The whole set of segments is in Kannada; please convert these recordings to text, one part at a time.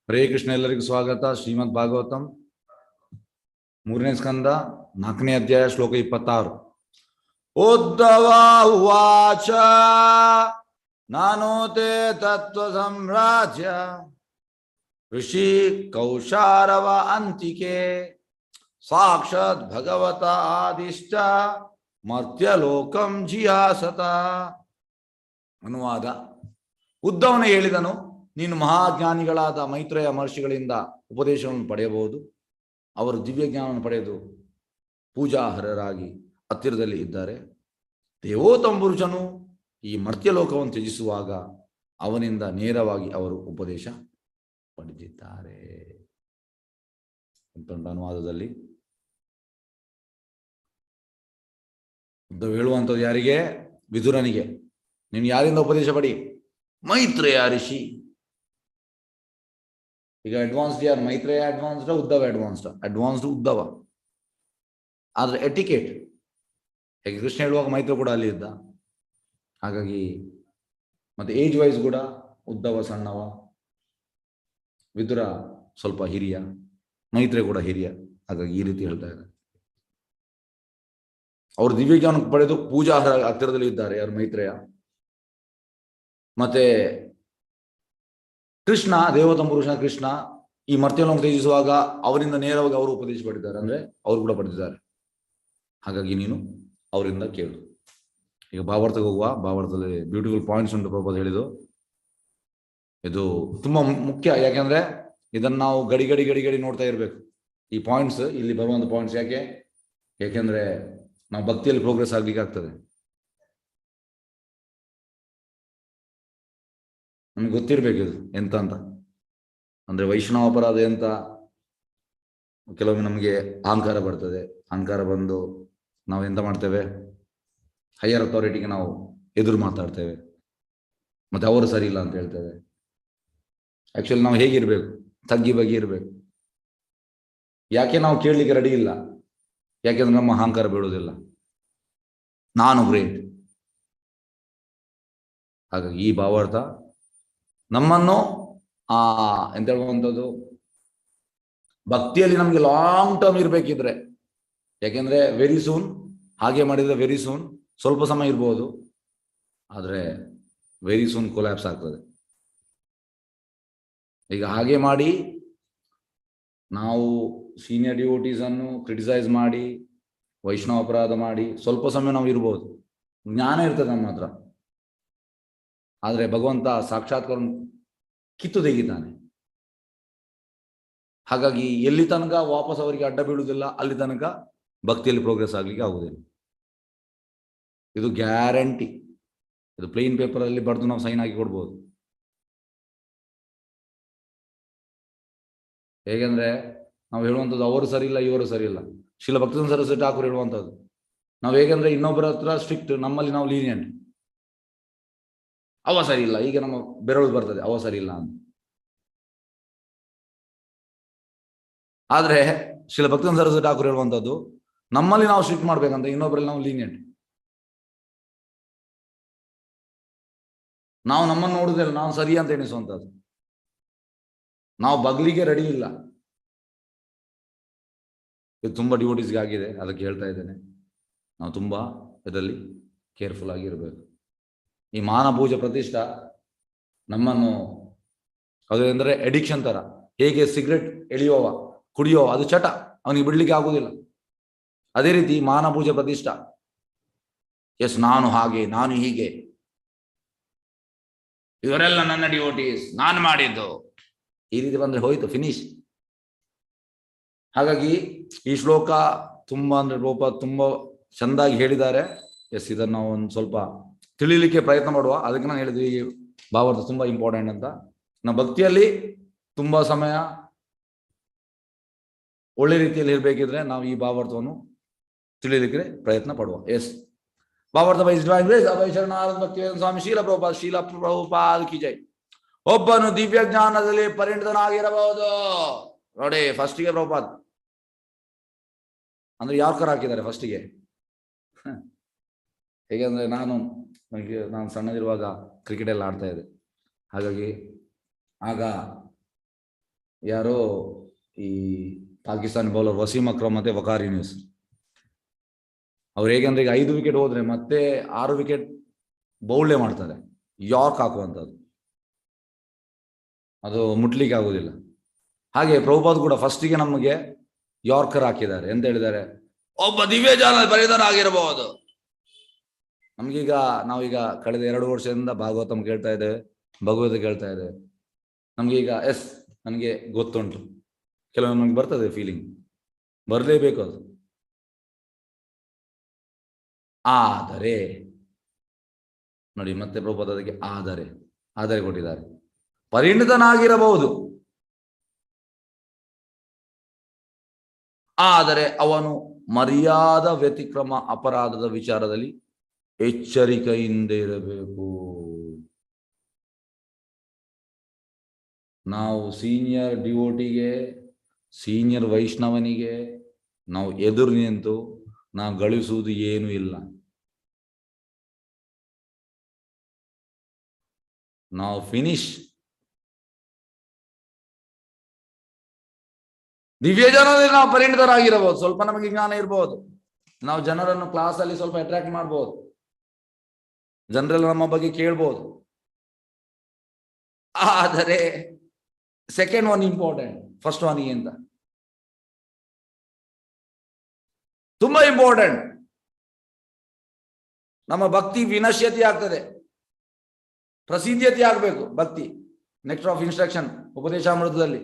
ಹರೇ ಕೃಷ್ಣ. ಎಲ್ಲರಿಗೂ ಸ್ವಾಗತ. ಶ್ರೀಮದ್ ಭಾಗವತಂ 3ನೇ ಸ್ಕಂದ 4ನೇ ಅಧ್ಯಾಯ ಶ್ಲೋಕ 26. ಉದ್ಧವ ಉವಾಚ ನಾನೋತೆ ತತ್ವ ಸಂರಾಜ್ಯ ಋಷಿ ಕೌಶಾರವ ಅಂತಿಕೆ ಸಾಕ್ಷಾತ್ ಭಗವತ ಆದಿಷ್ಟ ಮರ್ತ್ಯಲೋಕಂ ಜಿಯಾಸತ. ಅನುವಾದ: ಉದ್ಧವನು ಹೇಳಿದನು, ನೀನು ಮಹಾಜ್ಞಾನಿಗಳಾದ ಮೈತ್ರೇಯ ಮಹರ್ಷಿಗಳಿಂದ ಉಪದೇಶವನ್ನು ಪಡೆಯಬಹುದು. ಅವರು ದಿವ್ಯ ಜ್ಞಾನವನ್ನು ಪಡೆದು ಪೂಜಾರ್ಹರಾಗಿ ಹತ್ತಿರದಲ್ಲಿ ಇದ್ದಾರೆ. ದೇವೋತ್ತಮ ಪುರುಷನು ಈ ಮರ್ತ್ಯಲೋಕವನ್ನು ತ್ಯಜಿಸುವಾಗ ಅವನಿಂದ ನೇರವಾಗಿ ಅವರು ಉಪದೇಶ ಪಡೆದಿದ್ದಾರೆ. ಅನುವಾದದಲ್ಲಿ ಉದ್ಧವ ಹೇಳುವಂಥದ್ದು ಯಾರಿಗೆ? ವಿದುರನಿಗೆ. ನೀನು ಯಾರಿಂದ ಉಪದೇಶ ಪಡಿ? ಮೈತ್ರೇಯ ಋಷಿ. ಈಗ ಅಡ್ವಾನ್ಸ್ಡ್ ಯಾರು? Maitreya advanced, Uddhava advanced Uddhava. ಆದ್ರೆ ಎಟಿಕೇಟ್ ಹೇಗೆ ಕೃಷ್ಣ ಹೇಳುವಾಗ ಮೈತ್ರಿ ಕೂಡ ಅಲ್ಲಿ ಇದ್ದ. ಹಾಗಾಗಿ ಮತ್ತೆ ಏಜ್ ವೈಸ್ ಕೂಡ ಉದ್ಧವ ಸಣ್ಣವ, ವಿದುರ ಸ್ವಲ್ಪ ಹಿರಿಯ, ಮೈತ್ರಿ ಕೂಡ ಹಿರಿಯ. ಹಾಗಾಗಿ ಈ ರೀತಿ ಹೇಳ್ತಾ ಇದ್ದಾರೆ. ಅವರು ದಿವ್ಯಜ್ಞಾನ ಪಡೆದು ಪೂಜಾ ಹತ್ತಿರದಲ್ಲಿ ಇದ್ದಾರೆ. ಯಾರು? ಮೈತ್ರೇಯ. ಮತ್ತೆ ಕೃಷ್ಣ, ದೇವೋತ್ತಮ ಪುರುಷ ಕೃಷ್ಣ ಈ ಮರ್ತ್ಯಲೋಕ ತ್ಯಜಿಸುವಾಗ ಅವರಿಂದ ನೇರವಾಗಿ ಅವರು ಉಪದೇಶ ಪಡೆದಿದ್ದಾರೆ. ಅಂದ್ರೆ ಅವರು ಕೂಡ ಪಡೆದಿದ್ದಾರೆ. ಹಾಗಾಗಿ ನೀನು ಅವರಿಂದ ಕೇಳು. ಈಗ ಭಾವಾರ್ಥಕ್ಕೆ ಹೋಗುವ. ಭಾವಾರ್ಥದಲ್ಲಿ ಬ್ಯೂಟಿಫುಲ್ ಪಾಯಿಂಟ್ಸ್ ಉಂಟು. ಪ್ರಭಾತ್ ಹೇಳಿದ್ದು ಇದು ತುಂಬಾ ಮುಖ್ಯ. ಯಾಕೆಂದ್ರೆ ಇದನ್ನ ನಾವು ಗಡಿ ಗಡಿ ಗಡಿ ಗಡಿ ನೋಡ್ತಾ ಇರ್ಬೇಕು. ಈ ಪಾಯಿಂಟ್ಸ್, ಇಲ್ಲಿ ಬರುವಂತ ಪಾಯಿಂಟ್ಸ್. ಯಾಕೆಂದ್ರೆ ನಾವು ಭಕ್ತಿಯಲ್ಲಿ ಪ್ರೋಗ್ರೆಸ್ ಆಗ್ಲಿಕ್ಕೆ ಆಗ್ತದೆ. ನಮ್ಗೆ ಗೊತ್ತಿರ್ಬೇಕು ಇದು ಎಂತ ಅಂತ. ಅಂದ್ರೆ ವೈಷ್ಣವ ಅಪರಾಧ ಎಂತ. ಕೆಲವೊಮ್ಮೆ ನಮಗೆ ಅಹಂಕಾರ ಬರ್ತದೆ. ಅಹಂಕಾರ ಬಂದು ನಾವು ಎಂತ ಮಾಡ್ತೇವೆ? ಹೈಯರ್ ಅಥಾರಿಟಿಗೆ ನಾವು ಎದುರು ಮಾತಾಡ್ತೇವೆ. ಮತ್ತೆ ಅವರು ಸರಿ ಇಲ್ಲ ಅಂತ ಹೇಳ್ತೇವೆ. ಆಕ್ಚುಲಿ ನಾವು ಹೇಗಿರ್ಬೇಕು? ತಗ್ಗಿ ಬಗ್ಗಿ ಇರ್ಬೇಕು. ಯಾಕೆ ನಾವು ಕೇಳಲಿಕ್ಕೆ ರೆಡಿ ಇಲ್ಲ? ಯಾಕೆಂದ್ರೆ ನಮ್ಮ ಅಹಂಕಾರ ಬಿಡುವುದಿಲ್ಲ. ನಾನು ಗ್ರೇಟ್. ಹಾಗಾಗಿ ಈ ಭಾವಾರ್ಥ ನಮ್ಮನ್ನು ಎಂತ ಹೇಳುವಂಥದ್ದು, ಭಕ್ತಿಯಲ್ಲಿ ನಮಗೆ ಲಾಂಗ್ ಟರ್ಮ್ ಇರ್ಬೇಕಿದ್ರೆ. ಯಾಕೆಂದ್ರೆ ವೆರಿ ಸೂನ್, ಹಾಗೆ ಮಾಡಿದ್ರೆ ವೆರಿ ಸೂನ್ ಸ್ವಲ್ಪ ಸಮಯ ಇರ್ಬೋದು, ಆದ್ರೆ ವೆರಿ ಸೂನ್ ಕೊಲ್ಯಾಪ್ಸ್ ಆಗ್ತದೆ. ಈಗ ಹಾಗೆ ಮಾಡಿ ನಾವು ಸೀನಿಯರ್ ಡಿವೋಟೀಸ್ ಅನ್ನು ಕ್ರಿಟಿಸೈಸ್ ಮಾಡಿ, ವೈಷ್ಣವ ಅಪರಾಧ ಮಾಡಿ ಸ್ವಲ್ಪ ಸಮಯ ನಾವು ಇರ್ಬೋದು. ಜ್ಞಾನ ಇರ್ತದೆ ನಮ್ಮ ಹತ್ರ. ಆದ್ರೆ ಭಗವಂತ ಸಾಕ್ಷಾತ್ಕಾರ ಕಿತ್ತು ತೆಗಿತಾನೆ. ಹಾಗಾಗಿ ಎಲ್ಲಿ ತನಕ ವಾಪಸ್ ಅವರಿಗೆ ಅಡ್ಡ ಬೀಳುವುದಿಲ್ಲ, ಅಲ್ಲಿ ತನಕ ಭಕ್ತಿಯಲ್ಲಿ ಪ್ರೋಗ್ರೆಸ್ ಆಗ್ಲಿಕ್ಕೆ ಆಗುವುದಿಲ್ಲ. ಇದು ಗ್ಯಾರಂಟಿ. ಇದು ಪ್ಲೇನ್ ಪೇಪರ್ ಅಲ್ಲಿ ಬರೆದು ನಾವು ಸೈನ್ ಹಾಕಿ ಕೊಡ್ಬೋದು. ಹೇಗೆಂದ್ರೆ ನಾವು ಹೇಳುವಂಥದ್ದು ಅವರು ಸರಿ ಇಲ್ಲ, ಇವರು ಸರಿ ಇಲ್ಲ. ಶ್ರೀಲ ಭಕ್ತಚಂದ್ರ ಸರಸ್ವತಿ ಠಾಕೂರ್ ಹೇಳುವಂಥದ್ದು, ನಾವು ಹೇಗೆಂದ್ರೆ ಇನ್ನೊಬ್ಬರ ಹತ್ರ ಸ್ಟ್ರಿಕ್ಟ್, ನಮ್ಮಲ್ಲಿ ನಾವು ಲೀನಿಯಂಟ್. ಅವ ಸರಿ ಇಲ್ಲ, ಈಗ ನಮ್ಮ ಬೆರಳು ಬರ್ತದೆ ಅವ ಸರಿ ಇಲ್ಲ ಅಂತ. ಆದ್ರೆ ಶ್ರೀಲ ಭಕ್ತಚಂದ್ರ ಸರಸ್ವತಿ ಠಾಕೂರ್ ಹೇಳುವಂಥದ್ದು, ನಮ್ಮಲ್ಲಿ ನಾವು ಸ್ಟ್ರಿಕ್ಟ್ ಮಾಡ್ಬೇಕಂತ, ಇನ್ನೊಬ್ಬರಲ್ಲಿ ನಾವು ಲೀನಿಯಂಟ್. ನಾವು ನಮ್ಮನ್ನು ನೋಡುದಿಲ್ಲ, ನಾವು ಸರಿ ಅಂತ ಎಣಿಸುವಂಥದ್ದು. ನಾವು ಬಗ್ಲಿಗೆ ರೆಡಿ ಇಲ್ಲ. ಇದು ತುಂಬಾ ಡಿವೋಟೀಸ್ಗೆ ಆಗಿದೆ. ಅದಕ್ಕೆ ಹೇಳ್ತಾ ಇದ್ದೇನೆ, ನಾವು ತುಂಬಾ ಇದರಲ್ಲಿ ಕೇರ್ಫುಲ್ ಆಗಿರ್ಬೇಕು. ಈ ಮಾನಪೂಜೆ ಪ್ರತಿಷ್ಠಾ ನಮ್ಮನ್ನು, ಅದು ಅಂದ್ರೆ ಅಡಿಕ್ಷನ್ ತರ. ಹೇಗೆ ಸಿಗರೆಟ್ ಎಳೆಯುವವ, ಕುಡಿಯುವ, ಅದು ಚಟ, ಅವನಿಗೆ ಬಿಡ್ಲಿಕ್ಕೆ ಆಗುದಿಲ್ಲ. ಅದೇ ರೀತಿ ಮಾನಪೂಜೆ ಪ್ರತಿಷ್ಠಾ. ಎಸ್, ನಾನು ಹಾಗೆ, ನಾನು ಹೀಗೆ, ಇವರೆಲ್ಲ ನನ್ನ ಡಿವೋಟೀಸ್, ನಾನು ಮಾಡಿದ್ದು, ಈ ರೀತಿ ಬಂದ್ರೆ ಹೋಯ್ತು, ಫಿನಿಶ್. ಹಾಗಾಗಿ ಈ ಶ್ಲೋಕ ತುಂಬಾ ಅಂದ್ರೆ ರೂಪ ತುಂಬಾ ಚಂದಾಗಿ ಹೇಳಿದ್ದಾರೆ. ಎಸ್, ಇದನ್ನು ನಾವು ಒಂದು ಸ್ವಲ್ಪ ತಿಳಿಲಿಕ್ಕೆ ಪ್ರಯತ್ನ ಮಾಡುವ. ಅದಕ್ಕೆ ನಾನು ಹೇಳಿದ್ವಿ ಈ ಭಾವಾರ್ಥ ತುಂಬಾ ಇಂಪಾರ್ಟೆಂಟ್ ಅಂತ. ನಾವು ಭಕ್ತಿಯಲ್ಲಿ ತುಂಬಾ ಸಮಯ ಒಳ್ಳೆ ರೀತಿಯಲ್ಲಿ ಇರ್ಬೇಕಿದ್ರೆ ನಾವು ಈ ಭಾವಾರ್ಥವನ್ನು ತಿಳಿಲಿಕ್ಕೆ ಪ್ರಯತ್ನ ಪಡುವ. ಎಸ್, ಭಾವಾರ್ಥ ಭಕ್ತಿ ಸ್ವಾಮಿ ಶೀಲ ಪ್ರಭುಪಾದ ಕಿ ಜೈ. ಒಬ್ಬನು ದಿವ್ಯ ಜ್ಞಾನದಲ್ಲಿ ಪರಿಣಿತನಾಗಿರಬಹುದು. ನೋಡಿ, ಫಸ್ಟಿಗೆ ಪ್ರಭುಪಾದ್ ಅಂದ್ರೆ ಯಾರ್ಕರ್ ಹಾಕಿದ್ದಾರೆ ಫಸ್ಟಿಗೆ. ಹೇಗೆಂದ್ರೆ ನಾನು ಸಣ್ಣದಿರುವಾಗ ಕ್ರಿಕೆಟ್ ಎಲ್ಲ ಆಡ್ತಾ ಇದ್ದೆ. ಹಾಗಾಗಿ ಆಗ ಯಾರೋ ಈ ಪಾಕಿಸ್ತಾನಿ ಬೌಲರ್ ವಸೀಂ ಅಕ್ರಮ್ ಮತ್ತೆ ವಕಾರ್ ಯೂನಿಸ್ ಅವ್ರು ಹೇಗೆಂದ್ರೆ ಈಗ 5 ವಿಕೆಟ್ ಹೋದ್ರೆ ಮತ್ತೆ 6 ವಿಕೆಟ್ ಬೌಲ್ಡೇ ಮಾಡ್ತಾರೆ, ಯಾರ್ಕ್ ಹಾಕುವಂಥದ್ದು, ಅದು ಮುಟ್ಲಿಕ್ಕೆ ಆಗುದಿಲ್ಲ. ಹಾಗೆ ಪ್ರಭುಪಾದ್ ಕೂಡ ಫಸ್ಟಿಗೆ ನಮಗೆ ಯಾರ್ಕರ್ ಹಾಕಿದ್ದಾರೆ. ಎಂತ ಹೇಳಿದ್ದಾರೆ, ಒಬ್ಬ ದಿವ್ಯಜಾನ ಬಲಿದಾನಾಗಿರಬಹುದು. ನಮ್ಗೀಗ ನಾವೀಗ ಕಳೆದ 2 ವರ್ಷದಿಂದ ಭಾಗವತಂ ಕೇಳ್ತಾ ಇದ್ದೇವೆ, ಭಗವತ ಕೇಳ್ತಾ ಇದ್ದೇವೆ. ನಮ್ಗೀಗ ನನಗೆ ಗೊತ್ತುಂಟು, ಕೆಲವೊಮ್ಮೆ ನಮ್ಗೆ ಬರ್ತದೆ ಫೀಲಿಂಗ್, ಬರಲೇಬೇಕು ಅದು. ಆದರೆ ನೋಡಿ ಮತ್ತೆ ಪ್ರಭುಪಾದ ಅದಕ್ಕೆ ಆದರೆ ಕೊಟ್ಟಿದ್ದಾರೆ. ಪರಿಣಿತನಾಗಿರಬಹುದು, ಆದರೆ ಅವನು ಮರ್ಯಾದಾ ವ್ಯತಿಕ್ರಮ ಅಪರಾಧದ ವಿಚಾರದಲ್ಲಿ ಎಚ್ಚರಿಕೆಯಿಂದ ಇರಬೇಕು. ನಾವು ಸೀನಿಯರ್ ಡಿವೋಟಿಗೆ, ಸೀನಿಯರ್ ವೈಷ್ಣವನಿಗೆ ನಾವು ಎದುರು ನಿಂತು ನಾವು ಗಳಿಸುವುದು ಏನೂ ಇಲ್ಲ. ನಾವು ಫಿನಿಶ್. ದಿವ್ಯ ಜನರಲ್ಲಿ ನಾವು ಪರಿಣಿತರಾಗಿರಬಹುದು, ಸ್ವಲ್ಪ ನಮಗೆ ಜ್ಞಾನ ಇರಬಹುದು, ನಾವು ಜನರನ್ನು ಕ್ಲಾಸ್ ಅಲ್ಲಿ ಸ್ವಲ್ಪ ಅಟ್ರಾಕ್ಟ್ ಮಾಡಬಹುದು, ಜನರೆಲ್ಲ ನಮ್ಮ ಬಗ್ಗೆ ಕೇಳ್ಬೋದು. ಆದರೆ ಸೆಕೆಂಡ್ ಒನ್ ಇಂಪಾರ್ಟೆಂಟ್, ಫಸ್ಟ್ ಒನ್ಗಿಂತ ತುಂಬಾ ಇಂಪಾರ್ಟೆಂಟ್. ನಮ್ಮ ಭಕ್ತಿ ವಿನಶ್ಯತೆ ಆಗ್ತದೆ, ಪ್ರಸಿದ್ಧತೆ ಆಗ್ಬೇಕು ಭಕ್ತಿ. ನೆಕ್ಸ್ಟ್ ಆಫ್ ಇನ್ಸ್ಟ್ರಕ್ಷನ್ ಉಪದೇಶಾಮೃತದಲ್ಲಿ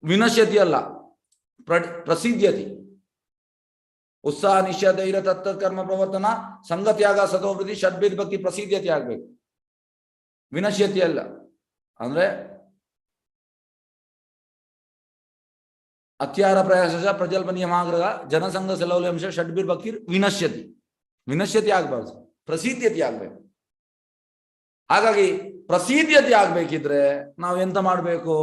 ವಿನಶ್ಯತೆ ಅಲ್ಲ, ಪ್ರಸಿದ್ಧತೆ. ಉತ್ಸಾಹ ನಿಶ್ಚಯ ಧೈರ್ಯ ತತ್ವ ಕರ್ಮ ಪ್ರವರ್ತನ ಸಂಗತ್ಯಾಗ ಸತೋವೃತ್ತಿ ಷಡ್ಭೇದ ಭಕ್ತಿ ಪ್ರಸಿದ್ಧತೆ ಆಗ್ಬೇಕು, ವಿನಶ್ಯತೆ ಅಲ್ಲ. ಅಂದ್ರೆ ಅತ್ಯಾರ ಪ್ರಯಾಸ ಪ್ರಜಲ್ಪ ನಿಯಮಾಗ್ರಹ ಜನಸಂಘ ಸಲೌಲ್ಯಾಂಶ ಷಡ್ಭೀರ್ ಭಕ್ತಿ ವಿನಶ್ಯತೆ ಆಗ್ಬಾರ್ದು, ಪ್ರಸಿದ್ಧತೆ ಆಗ್ಬೇಕು. ಹಾಗಾಗಿ ಪ್ರಸಿದ್ಧತೆ ಆಗ್ಬೇಕಿದ್ರೆ ನಾವೆಂತ ಮಾಡ್ಬೇಕು,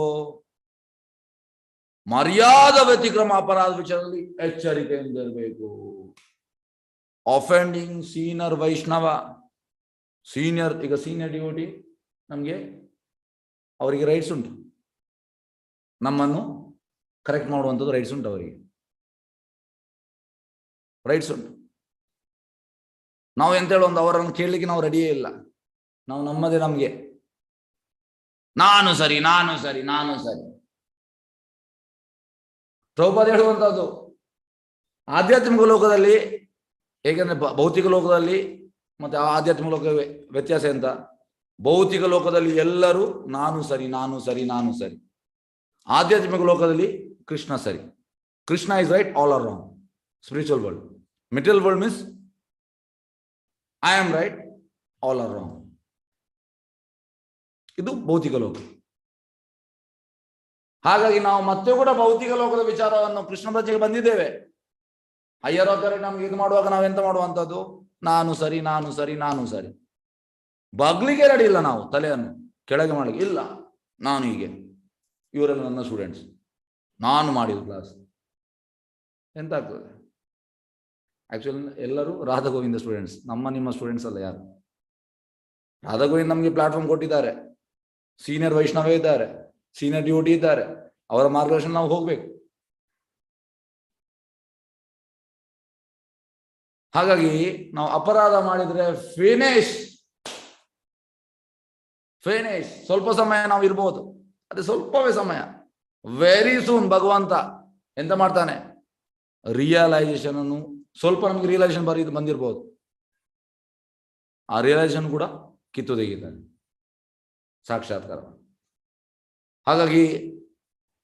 ಮರ್ಯಾದಾ ವ್ಯತಿಕ್ರಮ ಅಪರಾಧ ವಿಚಾರದಲ್ಲಿ ಎಚ್ಚರಿಕೆಯಿಂದ ಇರಬೇಕು. ಆಫೆಂಡಿಂಗ್ ಸೀನಿಯರ್ ವೈಷ್ಣವ, ಈಗ ಸೀನಿಯರ್ ಡಿವೋಟಿ, ನಮಗೆ ಅವರಿಗೆ ರೈಟ್ಸ್ ಉಂಟು, ನಮ್ಮನ್ನು ಕರೆಕ್ಟ್ ಮಾಡುವಂಥದ್ದು ರೈಟ್ಸ್ ಉಂಟು, ಅವರಿಗೆ ರೈಟ್ಸ್ ಉಂಟು. ನಾವು ಎಂತ ಹೇಳೋ ಒಂದು ಅವರನ್ನು ಕೇಳಲಿಕ್ಕೆ ನಾವು ರೆಡಿಯೇ ಇಲ್ಲ. ನಾವು ನಮ್ಮದೇ ನಮಗೆ ನಾನು ಸರಿ. ಪ್ರಭುಪಾದ ಹೇಳುವಂತಹದ್ದು ಆಧ್ಯಾತ್ಮಿಕ ಲೋಕದಲ್ಲಿ ಹೇಗೆಂದ್ರೆ ಭೌತಿಕ ಲೋಕದಲ್ಲಿ ಮತ್ತೆ ಆಧ್ಯಾತ್ಮಿಕ ಲೋಕ ವ್ಯತ್ಯಾಸ ಎಂತ, ಭೌತಿಕ ಲೋಕದಲ್ಲಿ ಎಲ್ಲರೂ ನಾನು ಸರಿ. ಆಧ್ಯಾತ್ಮಿಕ ಲೋಕದಲ್ಲಿ ಕೃಷ್ಣ ಸರಿ, Krishna is right, all are wrong. Spiritual world, material world means I am right, all are wrong. ಇದು ಭೌತಿಕ ಲೋಕ. ಹಾಗಾಗಿ ನಾವು ಮತ್ತೆ ಕೂಡ ಭೌತಿಕ ಲೋಕದ ವಿಚಾರವನ್ನು ಕೃಷ್ಣ ಭಜನೆಗೆ ಬಂದಿದ್ದೇವೆ. ಹೈಯರ್ ಅಥಾರಿಟಿ ನಮ್ಗೆ ಇದು ಮಾಡುವಾಗ ನಾವೆಂತ ಮಾಡುವಂಥದ್ದು, ನಾನು ಸರಿ. ಬಗ್ಲಿಕ್ಕೆ ರೆಡಿ ಇಲ್ಲ, ನಾವು ತಲೆಯನ್ನು ಕೆಳಗೆ ಮಾಡಲಿಕ್ಕೆ ಇಲ್ಲ. ನಾನು ಹೀಗೆ, ಇವರೆಲ್ಲ ನನ್ನ ಸ್ಟೂಡೆಂಟ್ಸ್, ನಾನು ಮಾಡಿದ ಕ್ಲಾಸ್ ಎಂತ ಆಗ್ತದೆ. ಆಕ್ಚುಲಿ ಎಲ್ಲರೂ ರಾಧಾ ಗೋವಿಂದ ಸ್ಟೂಡೆಂಟ್ಸ್, ನಿಮ್ಮ ಸ್ಟೂಡೆಂಟ್ಸ್ ಅಲ್ಲ ಯಾರು. ರಾಧಾ ಗೋವಿಂದ್ ನಮಗೆ ಪ್ಲಾಟ್ಫಾರ್ಮ್ ಕೊಟ್ಟಿದ್ದಾರೆ, ಸೀನಿಯರ್ ವೈಷ್ಣವ ಇದ್ದಾರೆ, ಸೀನಿಯರ್ ಡ್ಯೂಟಿ ಇದ್ದಾರೆ, ಅವರ ಮಾರ್ಗದರ್ಶನ ನಾವು ಹೋಗ್ಬೇಕು. ಹಾಗಾಗಿ ನಾವು ಅಪರಾಧ ಮಾಡಿದ್ರೆ ಫಿನಿಶ್. ಸ್ವಲ್ಪ ಸಮಯ ನಾವು ಇರ್ಬೋದು, ಅದೇ ಸ್ವಲ್ಪವೇ ಸಮಯ. ವೆರಿ ಸೂನ್ ಭಗವಂತ ಎಂತ ಮಾಡ್ತಾನೆ, ರಿಯಲೈಸೇಷನ್ ಅನ್ನು ಸ್ವಲ್ಪ ನಮ್ಗೆ ರಿಯಲೈಸೇಷನ್ ಬಂದಿರ್ಬೋದು, ಆ ರಿಯಲೈಸೇಷನ್ ಕೂಡ ಕಿತ್ತು ತೆಗಿತಾನೆ, ಸಾಕ್ಷಾತ್ಕಾರ. ಹಾಗಾಗಿ